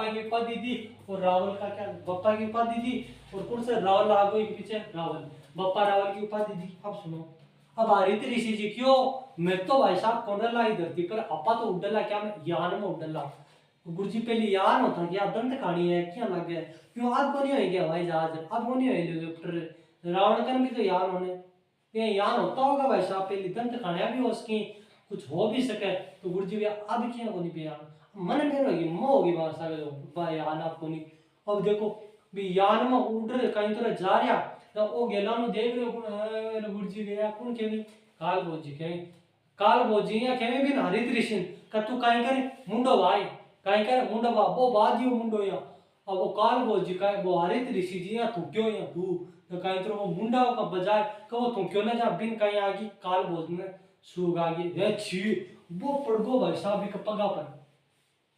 की उपाधि दी और रावल का क्या बप्पा की उपाधि दी और कौन सा रावल आगो के पीछे रावल बप्पा रावल की उपाधि दी अब सुनो अब हरित ऋषि जी क्यों मैं तो भाई साहब कौन ही धरती पर अपा तो उड़ला क्या मैं यान में उड़ला गुरुजी पहले यान होता क्या दंत कहानी है क्या लग गया क्यों आज को नहीं हो गया भाई जहाज अब वो नहीं हो हेलीकॉप्टर रावण का भी तो यान होने ये यान होता होगा भाई साहब पहले दंत कहानियां भी हो उसकी कुछ हो भी सके तो गुरुजी भैया अब क्या को नहीं पे यान मन में होगी मोह होगी वहां सागर भाई यान आपको नहीं अब देखो भी यान में उड़ रहे कहीं तरह जा रहा तो वो गेला नु देख रहे हो गुरुजी गया कौन केवी काल बोजी केवी काल बोजी या केवी भी हरित ऋषि का तू काई करे मुंडो भाई काई करे मुंडो वो बादियो मुंडो या अब वो काल बोजी का वो हरित ऋषि जी या तू क्यों या तू तो कहीं तो वो मुंडा का बजाय का वो तू क्यों ना जा बिन कहीं आगी काल बोजने सूग आगी रे छी वो पड़ गो भाई साहब भी पगा पर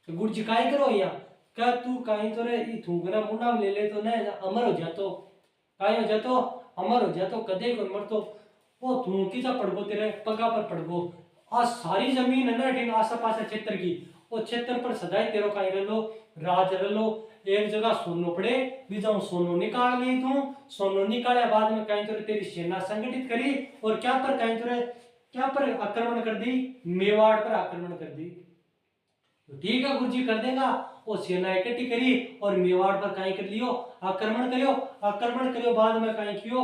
तो गुरुजी काई करो या क्या तू कहीं तो रे ई थूकना मुंडा में ले तो नहीं अमर हो जातो काई हो जातो अमर हो जातो कदे को मर तो वो थूकी सा पड़गो तेरे पगा पर पड़गो आ सारी जमीन है ना ठीक आस पास क्षेत्र की वो क्षेत्र पर सदाई तेरो काई रलो राज रलो एक जगह सोनो पड़े भी जाऊं सोनो निकाल ली तू। सोनो निकाले बाद में कहीं तो तेरी सेना संगठित करी और क्या पर आक्रमण कर दी, मेवाड़ पर आक्रमण कर दी। तो ठीक है गुरुजी कर देगा। वो सेना इकट्ठी करी और मेवाड़ पर कहीं कर लियो, आक्रमण करियो बाद में कहीं कियो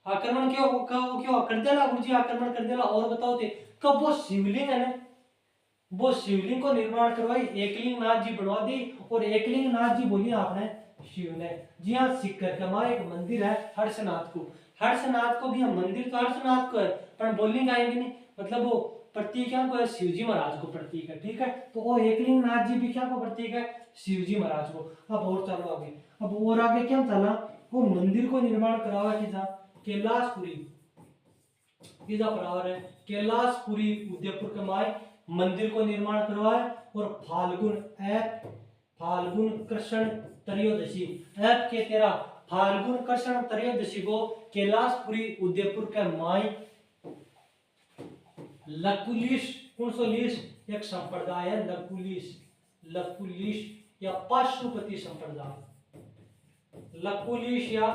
आक्रमण क्यों कर देला गुरुजी, आक्रमण कर देला। और बताओ थे कब वो शिवलिंग है ना, वो शिवलिंग को निर्माण करवाई, एकलिंग नाथ जी बनवा दी। और एकलिंग नाथ जी बोली आपने शिव ने। जी हाँ, सिक्कर का हमारा एक मंदिर है हर्षनाथ को, हर्षनाथ को भी हम मंदिर तो हर्षनाथ को है पर बोलने का भी नहीं, मतलब वो प्रतीक क्या को है, शिव जी महाराज को प्रतीक है। ठीक है, तो वो एकलिंग नाथ जी भी क्या को प्रतीक है, शिव जी महाराज को। अब और चलो आगे, अब और आगे क्या चला, वो मंदिर को निर्माण करावा कि जा कैलाशपुरी किजा बराबर है, कैलाशपुरी उदयपुर के माय मंदिर को निर्माण करवाए। और फाल्गुन कृष्ण त्रयोदशी ऐप के तेरा फाल्गुन कृष्ण त्रयोदशी को कैलाशपुरी उदयपुर के माय लकुलिश कौन सो लिश एक संप्रदाय है, लकुलिश या पाशुपति संप्रदाय, लकुलिश या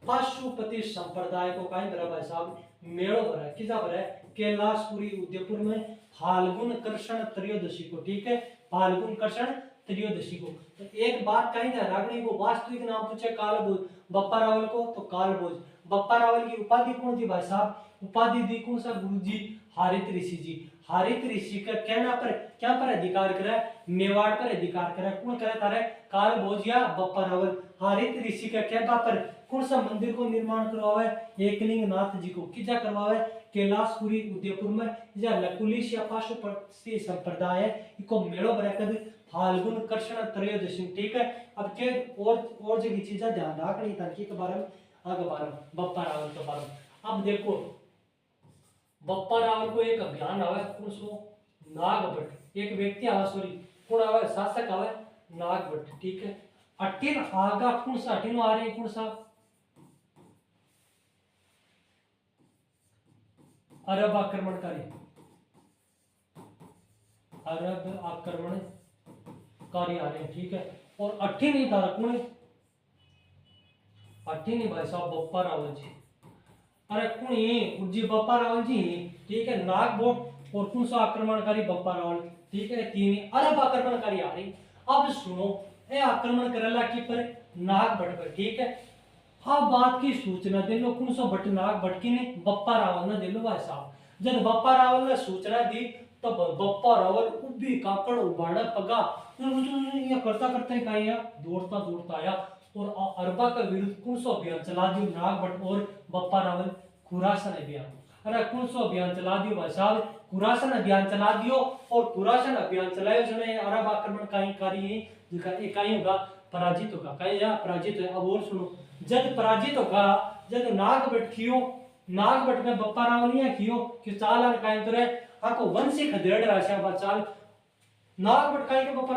पाशुपति संप्रदाय को कहीं बरा भाई साहब मेड़ो भरा है, किसा भरा है, कैलाशपुरी उदयपुर में फाल्गुन कृष्ण त्रयोदशी को। ठीक है, फाल्गुन कृष्ण त्रयोदशी को। तो एक बात कही था रागणी को वास्तविक नाम पूछे कालभोज बप्पा रावल को, तो कालभोज बप्पा रावल की उपाधि कौन थी भाई साहब, उपाधि दी कौन सा गुरु जी, हारित ऋषि जी। हारित ऋषि का कहना पर क्या पर अधिकार करा, मेवाड़ पर अधिकार करा, कौन करा तारे, कालभोज या बप्पा रावल। हारित ऋषि का कहना पर कौन सा मंदिर को निर्माण करवावे, एकलिंग नाथ जी को। किजा करवावे, कैलाशपुरी उदयपुर में। या लकुलिश या पाशुपति संप्रदाय है, इको मेड़ो बरकत फाल्गुन कृष्ण त्रयोदशी। ठीक है, अब के और जगह चीजें ध्यान रखनी ताकि के बारे में आगे बारे बप्पा रावल के बारे में। अब देखो बप्पा रावल को एक अभियान आवे कौन सो, नागभट्ट एक व्यक्ति आवा, सॉरी कौन आवे, शासक आवे नागभट्ट। ठीक है, अट्ठिन आगा कौन सा, अट्ठिनो आ रहे कौन सा, अरब आक्रमणकारी, अरब आक्रमणकारी आ रहे हैं। ठीक है, और अट्ठी नहीं था कौन, अट्ठी नहीं भाई साहब बप्पा रावल जी, अरे कौन ये जी बप्पा रावल जी। ठीक है, नागभट्ट और कौन सा आक्रमणकारी बप्पा रावल। ठीक है, तीन अरब आक्रमणकारी आ रही। अब सुनो, ये आक्रमण करेला की पर नागभट्ट पर। ठीक है, अब बात की सूचना दे लो कौन सा भट्ट, नागभट्ट की ने बप्पा रावल ने दे लो भाई साहब। जब बप्पा रावल ने सूचना दी तब बप्पा रावल उबी काकड़ उबाड़ा पगा ये करता करता ही कहीं दौड़ता आया और अरबा का विरुद्ध कौन सा अभियान चला दियो, नागभट्ट और बप्पा रावल खुरासन अभियान। अरे कौन सा अभियान चला दियो भाई साहब, खुरासन अभियान चला दियो। और खुरासन अभियान चलायो जने अरब आक्रमणकारी है जिसका इकाई होगा पराजित होगा, कहीं या पराजित है। अब और सुनो, जब पराजित होगा, जब नागभट्ट खियो, नागभट्ट में बप्पा रावल नहीं खियो कि चाल और कायम तो रे आको वंशी खदेड़ राशा बचाल नागभट्ट काई के बप्पा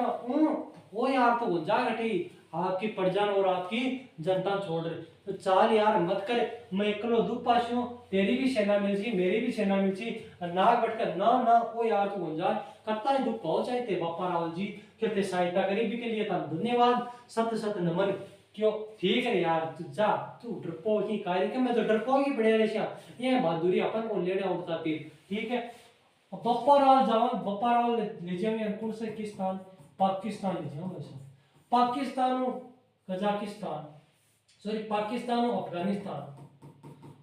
वो यार तो जा घटी आपकी प्रजा और आपकी जनता छोड़ रहे, तो चाल यार मत करे, मैं एकलो दुख पासियो, तेरी भी सेना मिल सी मेरी भी सेना मिल सी, नागभट्ट का ना वो यार तो हो जाए कत्ता ही दुख पहुंचाए थे बप्पा रावल जी कहते सहायता करीबी के लिए था धन्यवाद, सत नमन। क्यों ठीक है यार, तू जा, तू डरपोक ही कार्य के, मैं तो डरपोक ही पड़े रहे ये बहादुरी अपन को लेने उठता तीर। ठीक है, बप्पा रावल जाओ, बप्पा रावल ले जाए कौन से किस्तान, पाकिस्तान ले जाओ, वैसे Pakistan Kazakhstan, sorry Pakistan Afghanistan,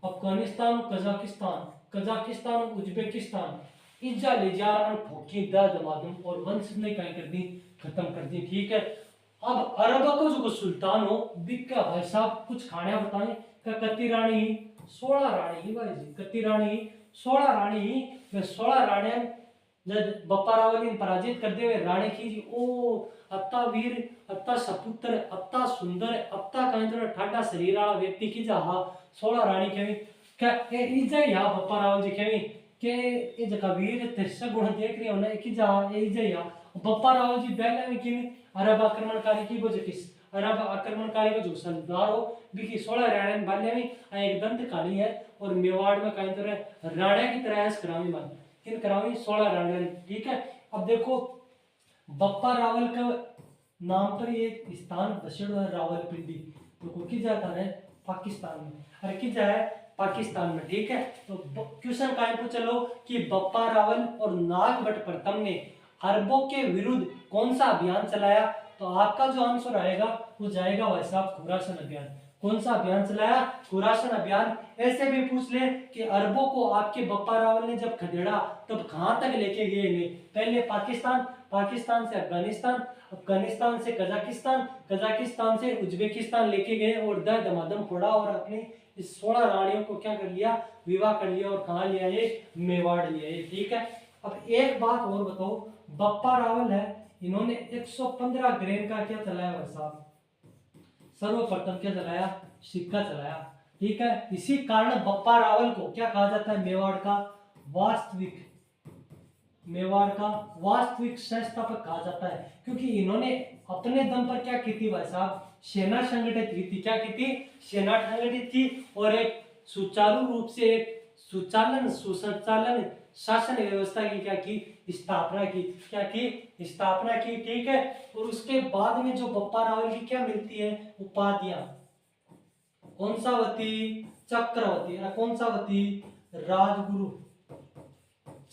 Afghanistan Kazakhstan, Kazakhstan Uzbekistan, Itza ले जा ठोकी दमादम और वंश ने क्या कर दी, खत्म कर दी। ठीक है, अब अरब को जो सुल्तान हो बिका भाई साहब कुछ खाने बताएं का कत्ती रानी 16 रानी ही भाई जी, कत्ती रानी 16 रानी ही, वे 16 रानी जब बप्पा रावल ने पराजित कर दिए रानी की जी, ओ अत्ता वीर, अत्ता सपुत्र, अत्ता सुंदर, अत्ता कहीं ठाडा शरीर वाला व्यक्ति की जा 16 रानी केवी क्या ए इजा या बप्पा रावल जी केवी के ए जका वीर तेरसा गुण देख रही हो ना की जा ए इजा या बप्पा रावल जी पहले में की अरब आक्रमणकारी की वजह किस अरब आक्रमणकारी को जो सरदार हो बिकी 16 राणी बाल्य में एक दंत कहानी है और मेवाड़ में कहीं तरह राणा की तरह करावी मान किन करावी 16 राणी। ठीक है, अब देखो बप्पा रावल का नाम पर ये एक स्थान बसड़ है रावलपिंडी, तो को की जाता है पाकिस्तान में, अरे की जाए पाकिस्तान में, ठीक है। तो क्वेश्चन काहे को चलो कि बप्पा रावल और नागभट्ट प्रथम ने अरबों के विरुद्ध कौन सा अभियान चलाया, तो आपका जो आंसर आएगा वो जाएगा भाई साहब खुरासन अभियान। कौन सा अभियान चलाया, खुरासन अभियान। ऐसे भी पूछ ले कि अरबों को आपके बप्पा रावल ने जब खदेड़ा तब कहां तक लेके गए ने, पहले पाकिस्तान, पाकिस्तान से अफगानिस्तान, अफगानिस्तान से कजाकिस्तान, कजाकिस्तान से उज्बेकिस्तान लेके गए और दह दमादम फोड़ा और अपने इस 16 रानियों को क्या कर लिया, विवाह कर लिया और कहाँ लिया ये, मेवाड़ लिया ये, ठीक है। अब एक बात और बताओ, बप्पा रावल है, इन्होंने 115 ग्रेन का क्या चलाया भाई साहब, सर्वप्रथम क्या चलाया, सिक्का चलाया, ठीक है। इसी कारण बप्पा रावल को क्या कहा जाता है, मेवाड़ का वास्तविक, मेवाड़ का वास्तविक संस्थापक कहा जाता है, क्योंकि इन्होंने अपने दम पर क्या की थी भाई साहब, सेना संगठित की थी, क्या की थी, सेना संगठित की, और एक सुचारू रूप से एक सुचालन सुसंचालन शासन व्यवस्था की क्या की, स्थापना की, क्या की, स्थापना की, ठीक है। और उसके बाद में जो बप्पा रावल की क्या मिलती है उपाधियां, कौनसावती, चक्रवर्ती, कौनसावती, राजगुरु,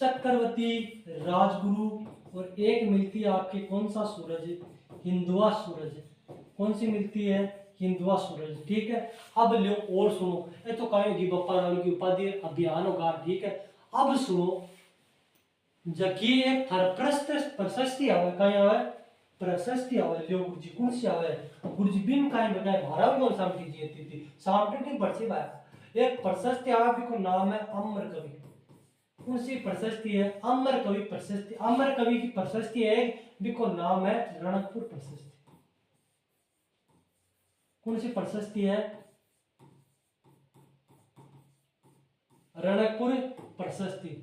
चक्रवर्ती, राजगुरु, और एक मिलती है आपके कौन सा सूरज, हिंदुआ सूरज, कौन सी मिलती है, हिंदुआ सूरज, ठीक है। अब लो और सुनो, ये तो कहीं होगी बप्पा रावल की उपाधि अभियान होगा, ठीक है। अब सुनो, जबकि एक प्रशस्ति आवे, कहीं आवे प्रशस्ति आवे, लियो गुरुजी कौन सी आवे, गुरुजी बिन कहीं बताए भारत कौन शाम की जीती थी, शाम की बरसी भाई, एक प्रशस्ति आवे भी को नाम है अमर कवि, कौन सी प्रशस्ति है, अमर कवि प्रशस्ति, अमर कवि की प्रशस्ति है, बिको नाम है रणकपुर प्रशस्ति, कौन सी प्रशस्ति है, रणकपुर प्रशस्ति,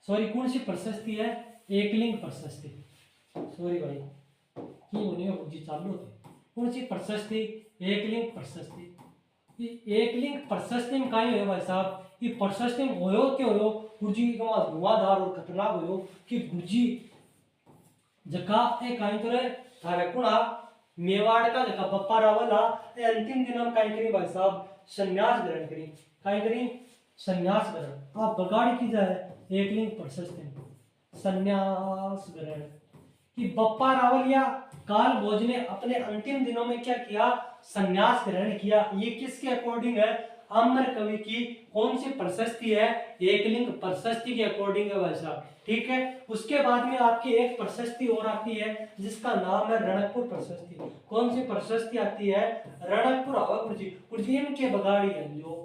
सॉरी कौन सी प्रशस्ति है, एकलिंग प्रशस्ति, सॉरी भाई की होनी है जी चालू होते, कौन सी प्रशस्ति, एकलिंग प्रशस्ति। ये एकलिंग प्रशस्ति में काई है भाई साहब, ये प्रशस्ति में होयो के होयो गुरुजी का धुआंधार और खतरनाक होयो कि गुरुजी जका ए काई तो रे थारे कुणा मेवाड़ का जका बप्पा रावल आ ए अंतिम दिन हम काई करी भाई साहब, संन्यास ग्रहण करी, काई करी, संन्यास ग्रहण। आप बगाड़ी की जाए एकलिंग प्रशस्ति, संन्यास ग्रहण, कि बप्पा रावल या काल भोज ने अपने अंतिम दिनों में क्या किया, संन्यास ग्रहण किया। ये किसके अकॉर्डिंग है, अमर कवि की कौन सी प्रशस्ति है, एकलिंग प्रशस्ति के अकॉर्डिंग है भाई साहब, ठीक है। उसके बाद में आपकी एक प्रशस्ति और आती है जिसका नाम है रणकपुर प्रशस्ति। कौन सी प्रशस्ति आती है, रणकपुर हवा गुरुजी इनके बगाड़ी है जो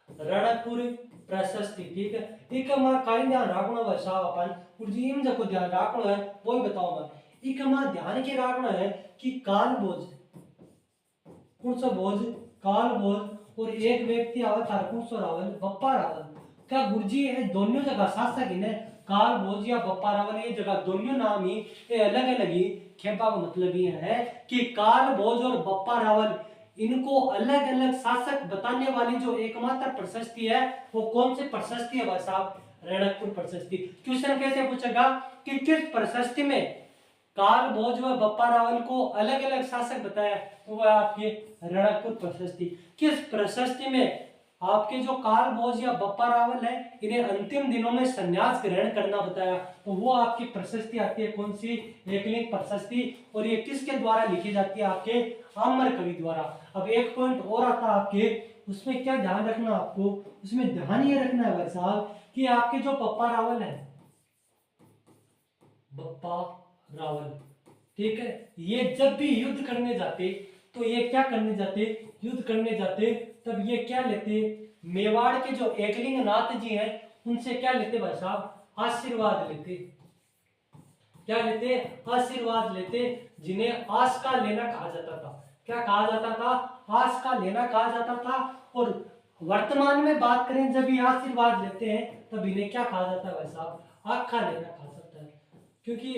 रणकपुर प्रशस्ति, ठीक है। एक मां काई ध्यान रखना भाई साहब, अपन गुरुजी इन जको ध्यान रखना है वो ही बताओ मैं, एक मां ध्यान के रखना है कि काल भोज, कौन सा भोज, काल भोज, और एक व्यक्ति आवे थार कौन सा रावल, बप्पा रावल, क्या गुरुजी है दोनों जगह शासक इन्हें काल भोज या बप्पा रावल, ये जगह दोनों नाम ही ये अलग अलग ही, खेपा का मतलब ये है कि काल भोज और बप्पा रावल इनको अलग अलग शासक बताने वाली जो एकमात्र प्रशस्ति है वो कौन सी प्रशस्ति है भाई साहब, रणकपुर प्रशस्ति। क्वेश्चन कैसे पूछेगा कि किस प्रशस्ति में काल भोज व बप्पा रावल को अलग अलग शासक बताया, तो वह आपकी रणकपुर प्रशस्ति। किस प्रशस्ति में आपके जो काल भोज या बप्पा रावल है इन्हें अंतिम दिनों में संन्यास ग्रहण करना बताया, तो वो आपकी प्रशस्ति आती है कौन सी, एकलिंग प्रशस्ति, और ये किसके द्वारा लिखी जाती है, आपके अमर कवि द्वारा। अब एक पॉइंट और आता है आपके, उसमें क्या ध्यान रखना आपको, उसमें ध्यान ये रखना है भाई साहब कि आपके जो बप्पा रावल है, बप्पा रावल, ठीक है, ये जब भी युद्ध करने जाते तो ये क्या करने जाते, युद्ध करने जाते तब ये क्या लेते, मेवाड़ के जो एकलिंग नाथ जी हैं उनसे क्या लेते भाई साहब, आशीर्वाद लेते, क्या लेते, आशीर्वाद लेते, जिन्हें आस का लेना कहा जाता था। क्या कहा जाता था, आस का लेना कहा जाता था। और वर्तमान में बात करें जब ये आशीर्वाद लेते हैं तब इन्हें क्या कहा जाता है भाई साहब, आखा लेना कहा जाता है, क्योंकि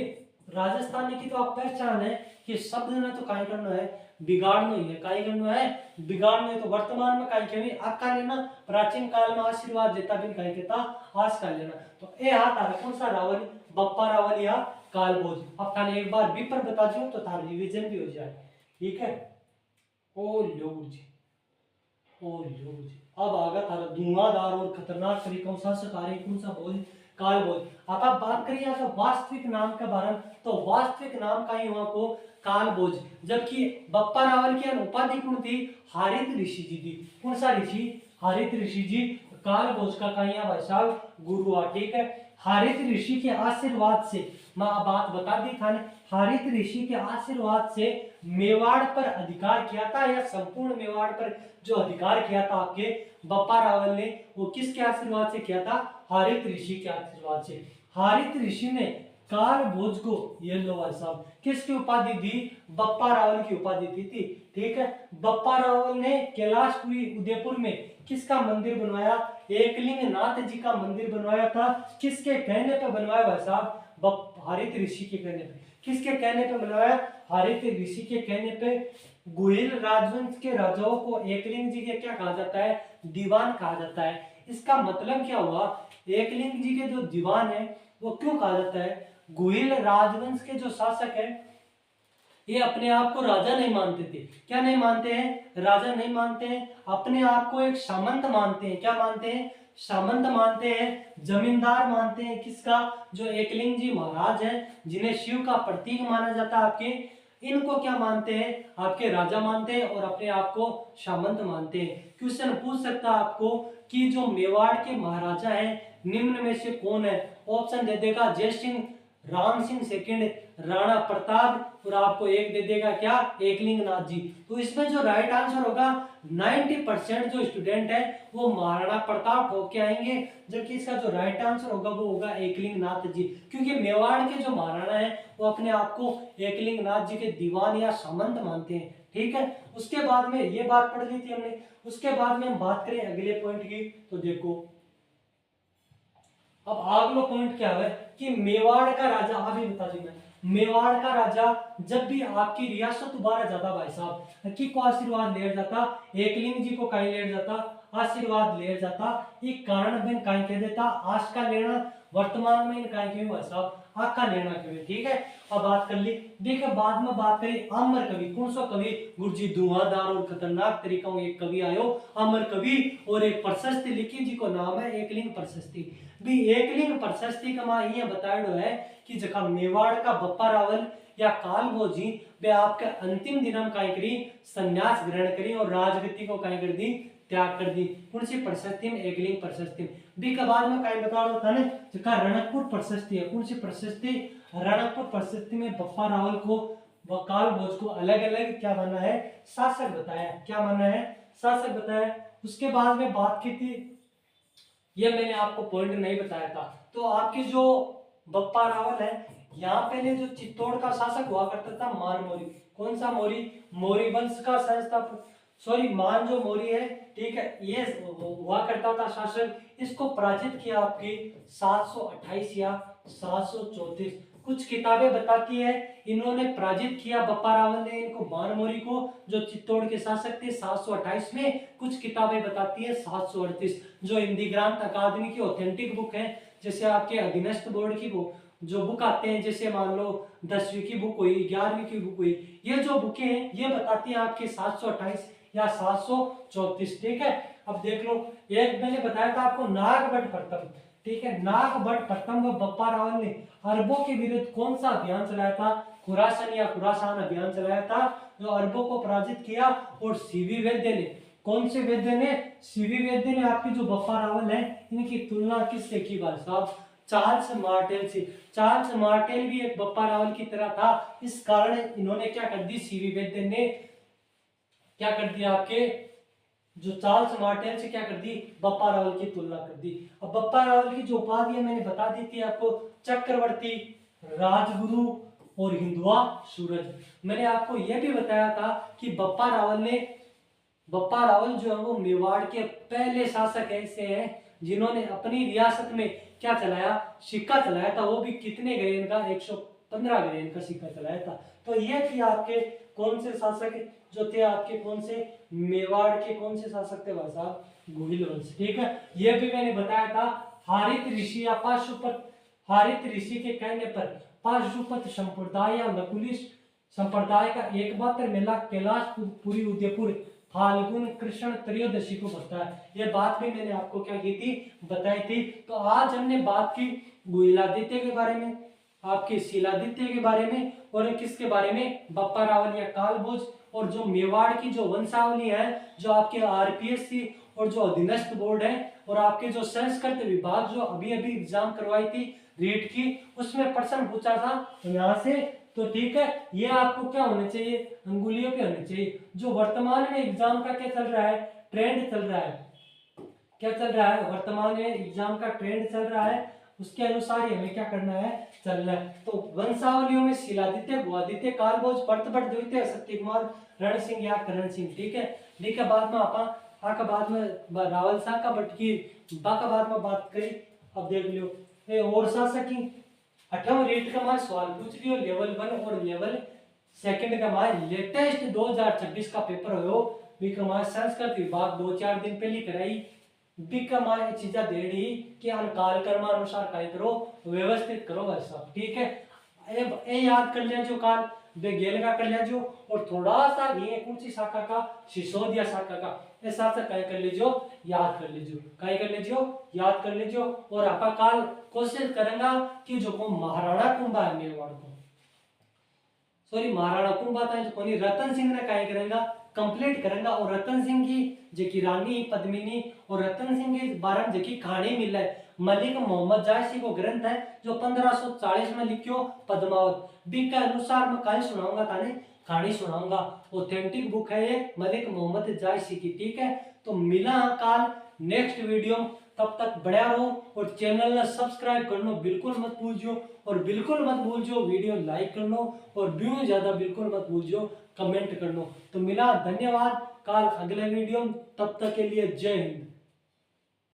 राजस्थानी की तो आप पहचान है कि शब्द ने तो काई करना है बिगाड़ना ही है, काई करना है बिगाड़ना है। तो वर्तमान में काई केवी आका लेना, प्राचीन काल में आशीर्वाद देता बिन काई कहता आज का लेना। तो ए हाथ आ कौन सा रावल, बप्पा रावल या कालभोज। अब थाने एक बार पेपर बता दूं तो थारा रिवीजन भी हो जाए, ठीक है। ओ लो जी, ओ लो जी, अब आगा थारा धुआंधार और खतरनाक तरीकों सा सकारी कौन सा बोल, काल बोल। अब आप बात करिए तो वास्तविक नाम का बारे में, तो वास्तविक नाम का ही वहां को काल बोझ। जबकि बप्पा रावल की उपाधि कौन थी, हारित ऋषि जी थी। कौन सा ऋषि, हारित ऋषि जी। काल बोझ का कहीं भाई साहब गुरु आ, ठीक है। हारित ऋषि के आशीर्वाद से, मैं बात बता दी था, हारित ऋषि के आशीर्वाद से मेवाड़ पर अधिकार किया था, या संपूर्ण मेवाड़ पर जो अधिकार किया था आपके बप्पा रावल ने, वो किसके आशीर्वाद से किया था, हारित ऋषि के आशीर्वाद से। हारित ऋषि ने काल भोज को, ये लो भाई साहब, किसकी उपाधि दी, बप्पा रावल की उपाधि दी थी, ठीक है। बप्पा रावल ने कैलाशपुरी उदयपुर में किसका मंदिर बनवाया, एकलिंग नाथ जी का मंदिर बनवाया था। किसके कहने पर बनवाया भाई साहब, हारित ऋषि के कहने पे। किसके कहने पे बनवाया, हारित ऋषि के कहने पे। गोहिल राजवंश के राजाओं को एकलिंग जी के क्या कहा जाता है, दीवान कहा जाता है। इसका मतलब क्या हुआ, एकलिंग जी के जो दीवान है वो क्यों कहा जाता है, गोहिल राजवंश के जो शासक है ये अपने आप को राजा नहीं मानते थे। क्या नहीं मानते हैं, राजा नहीं मानते हैं, अपने आप को एक सामंत मानते हैं। क्या मानते हैं, सामंत मानते हैं, जमींदार मानते हैं। किसका, जो एकलिंग जी महाराज हैं जिन्हें शिव का प्रतीक माना जाता है आपके, इनको क्या मानते हैं, आपके राजा मानते हैं और अपने आप को सामंत मानते हैं। क्वेश्चन पूछ सकता है आपको कि जो मेवाड़ के महाराजा हैं निम्न में से कौन है। ऑप्शन दे देगा जय सिंह, राम सिंह सेकंड, राणा प्रताप, और आपको एक दे देगा क्या, एकलिंग नाथ जी। तो इसमें जो राइट आंसर होगा 90% जो स्टूडेंट है वो महाराणा प्रताप होके आएंगे, जबकि इसका जो राइट आंसर होगा वो होगा एकलिंग नाथ जी। क्योंकि मेवाड़ के जो महाराणा है वो अपने आप को एकलिंग नाथ जी के दीवान या सामंत मानते हैं, ठीक है। उसके बाद में ये बात पढ़ ली थी हमने। उसके बाद में हम बात करें अगले पॉइंट की, तो देखो अब अगला पॉइंट क्या है कि मेवाड़ का राजा, अभी बता दी मैं, मेवाड़ का राजा जब भी आपकी रियासत दोबारा जाता भाई साहब, की को आशीर्वाद ले जाता, एकलिंग जी को कहीं ले जाता, आशीर्वाद ले जाता, एक कारण बिन कहीं कह देता आज का लेना, वर्तमान में इन कहीं के भाई साहब आका लेना कवि, ठीक है। अब बात कर ली, देखिए बाद में बात करी अमर कवि, कौन सा कवि, गुरुजी धुआंधार और खतरनाक तरीका एक कवि आयो अमर कवि, और एक प्रशस्ति लिखी जी को नाम है एकलिंग प्रशस्ति। भी एकलिंग प्रशस्ति का मा ये बतायो है कि जका मेवाड़ का बप्पा रावल या कालभोज जी वे आपके अंतिम दिन में काय करी, संन्यास ग्रहण करी और राजगद्दी को काय कर दी, त्याग कर दी। कौन सी प्रशस्ति में, एकलिंग प्रशस्ति में। बी के बाद में काय बताओ था ने जका रणकपुर प्रशस्ति है, कौन सी प्रशस्ति, रणकपुर प्रशस्ति में बप्पा रावल को व कालभोज को अलग अलग क्या माना है, शासक बताया। क्या माना है, शासक बताया। उसके बाद में बात की थी, ये मैंने आपको पॉइंट नहीं बताया था। तो आपके जो बप्पा रावल है, यहाँ पहले जो चित्तौड़ का शासक हुआ करता था मान मौर्य। कौन सा मौर्य, मौर्य वंश का संस्थापक, सॉरी मान जो मौर्य है, ठीक है, ये हुआ करता था शासक। इसको पराजित किया आपके 728 या 734। कुछ किताबें बताती है इन्होंने पराजित किया, बप्पा रावल ने इनको, मान मौर्य को, जो चित्तौड़ के शासक थे 728 में। कुछ किताबें बताती है 738। जो हिंदी ग्रांथ अकादमी की ऑथेंटिक बुक है, जैसे आपके अधीनस्थ बोर्ड की बुक जो बुक आते हैं, जैसे मान लो 10वीं की बुक हुई, 11वीं की बुक हुई, ये जो बुकें हैं ये बताती हैं आपके 728 या 734, ठीक है। अब देख लो, एक मैंने बताया था आपको नागभट्ट प्रथम, ठीक है। नागभट्ट प्रथम व बप्पा रावल ने अरबों के विरुद्ध कौन सा अभियान चलाया था, खुरासन या खुरासान अभियान चलाया था, जो अरबों को पराजित किया। और सीवी वैद्य ने, कौन से वैद्य ने, सीवी वैद्य ने आपकी जो बप्पा रावल है इनकी तुलना किससे की भाई साहब, चार्ल्स मार्टेल से। चार्ल्स मार्टेल भी एक बप्पा रावल की तरह था, इस कारण इन्होंने क्या कर दी, सीवी वैद्य ने क्या कर दिया, आपके जो चार्ल्स मार्टेल से क्या कर दी, बप्पा रावल की तुलना कर दी। अब बप्पा रावल की जो उपाधि है मैंने बता दी थी आपको, चक्रवर्ती, राजगुरु और हिंदुआ सूरज। मैंने आपको यह भी बताया था कि बप्पा रावल जो है वो मेवाड़ के पहले शासक ऐसे हैं जिन्होंने अपनी रियासत में क्या चलाया, सिक्का चलाया था। वो भी कितने गए इनका, 15 अगले इनका सिक्का चलाया था। तो ये थे आपके कौन से शासक जो थे आपके कौन से मेवाड़ के कौन से शासक थे भाई साहब, गोहिल वंश। ठीक है, ये भी मैंने बताया था। हारित ऋषि या पाशुपत, हारित ऋषि के कहने पर पाशुपत संप्रदाय या नकुली संप्रदाय का एकमात्र मेला कैलाश पुरी उदयपुर फाल्गुन कृष्ण त्रयोदशी को पड़ता है। ये बात भी मैंने आपको क्या की थी, बताई थी। तो आज हमने बात की गुहिलादित्य के बारे में, आपके शिलादित्य के बारे में, और किसके बारे में, बप्पा रावल या कालभोज। और जो मेवाड़ की जो वंशावली है, जो आपके आरपीएससी और जो अधीनस्थ बोर्ड है और आपके जो संस्कृत विभाग जो अभी अभी एग्जाम करवाई थी रीट की, उसमें प्रश्न पूछा था यहाँ से। तो ठीक है, ये आपको क्या होने चाहिए, अंगुलियों पे होने चाहिए। जो वर्तमान में एग्जाम का क्या चल रहा है, ट्रेंड चल रहा है, क्या चल रहा है वर्तमान में एग्जाम का ट्रेंड चल रहा है, उसके अनुसार ही हमें क्या करना है, चलना है। तो वंशावलियों में शिलादित्य, भुआदित्य, कालभोज, परतपट, द्वितीय, शक्ति कुमार, रण सिंह या करण सिंह। ठीक है, ठीक है। बाद में आपा का बाद में रावल शाह का बटकी बा का बाद में बात करी। अब देख लियो ये और शासक की 8वां रेट का मार सवाल पूछ लियो, लेवल 1 और लेवल सेकंड का मार लेटेस्ट 2026 का पेपर हो भी कमाए संस्कृत विभाग 2-4 दिन पहले कराई भी कमाए चीजा दे रही कि काल कर्मानुसार काय करो, व्यवस्थित करो भाई साहब। ठीक है, ए याद कर लिया जो काल गेल का कर लिया जो, और थोड़ा सा ये कौन सी शाखा का, सिसोदिया शाखा का, ऐसा सा काय कर लीजियो, याद कर लीजियो, काय कर लीजियो, याद कर लीजियो। और आपा काल कोशिश करेंगा कि जो को महाराणा कुंभा है मेवाड़ को, सॉरी महाराणा कुंभा था जो कोनी रतन सिंह ने काय करेंगा, कंप्लीट करेंगा। और रतन सिंह की जेकी रानी पद्मिनी और रतन सिंह के बारे में जेकी कहानी मिल है, मलिक मोहम्मद जायसी को ग्रंथ है जो 1540 में लिखियो पद्मावत, बी के अनुसार मैं कहानी सुनाऊंगा, ताने कहानी सुनाऊंगा। ऑथेंटिक बुक है ये मलिक मोहम्मद जायसी की। ठीक है, तो मिला काल नेक्स्ट वीडियो, तब तक बढ़िया रहो और चैनल ने सब्सक्राइब करना बिल्कुल मत भूलियो, और बिल्कुल मत भूलियो वीडियो लाइक करना, और व्यू ज्यादा बिल्कुल मत भूलियो कमेंट करना। तो मिला, धन्यवाद, काल अगले वीडियो, तब तक के लिए जय हिंद।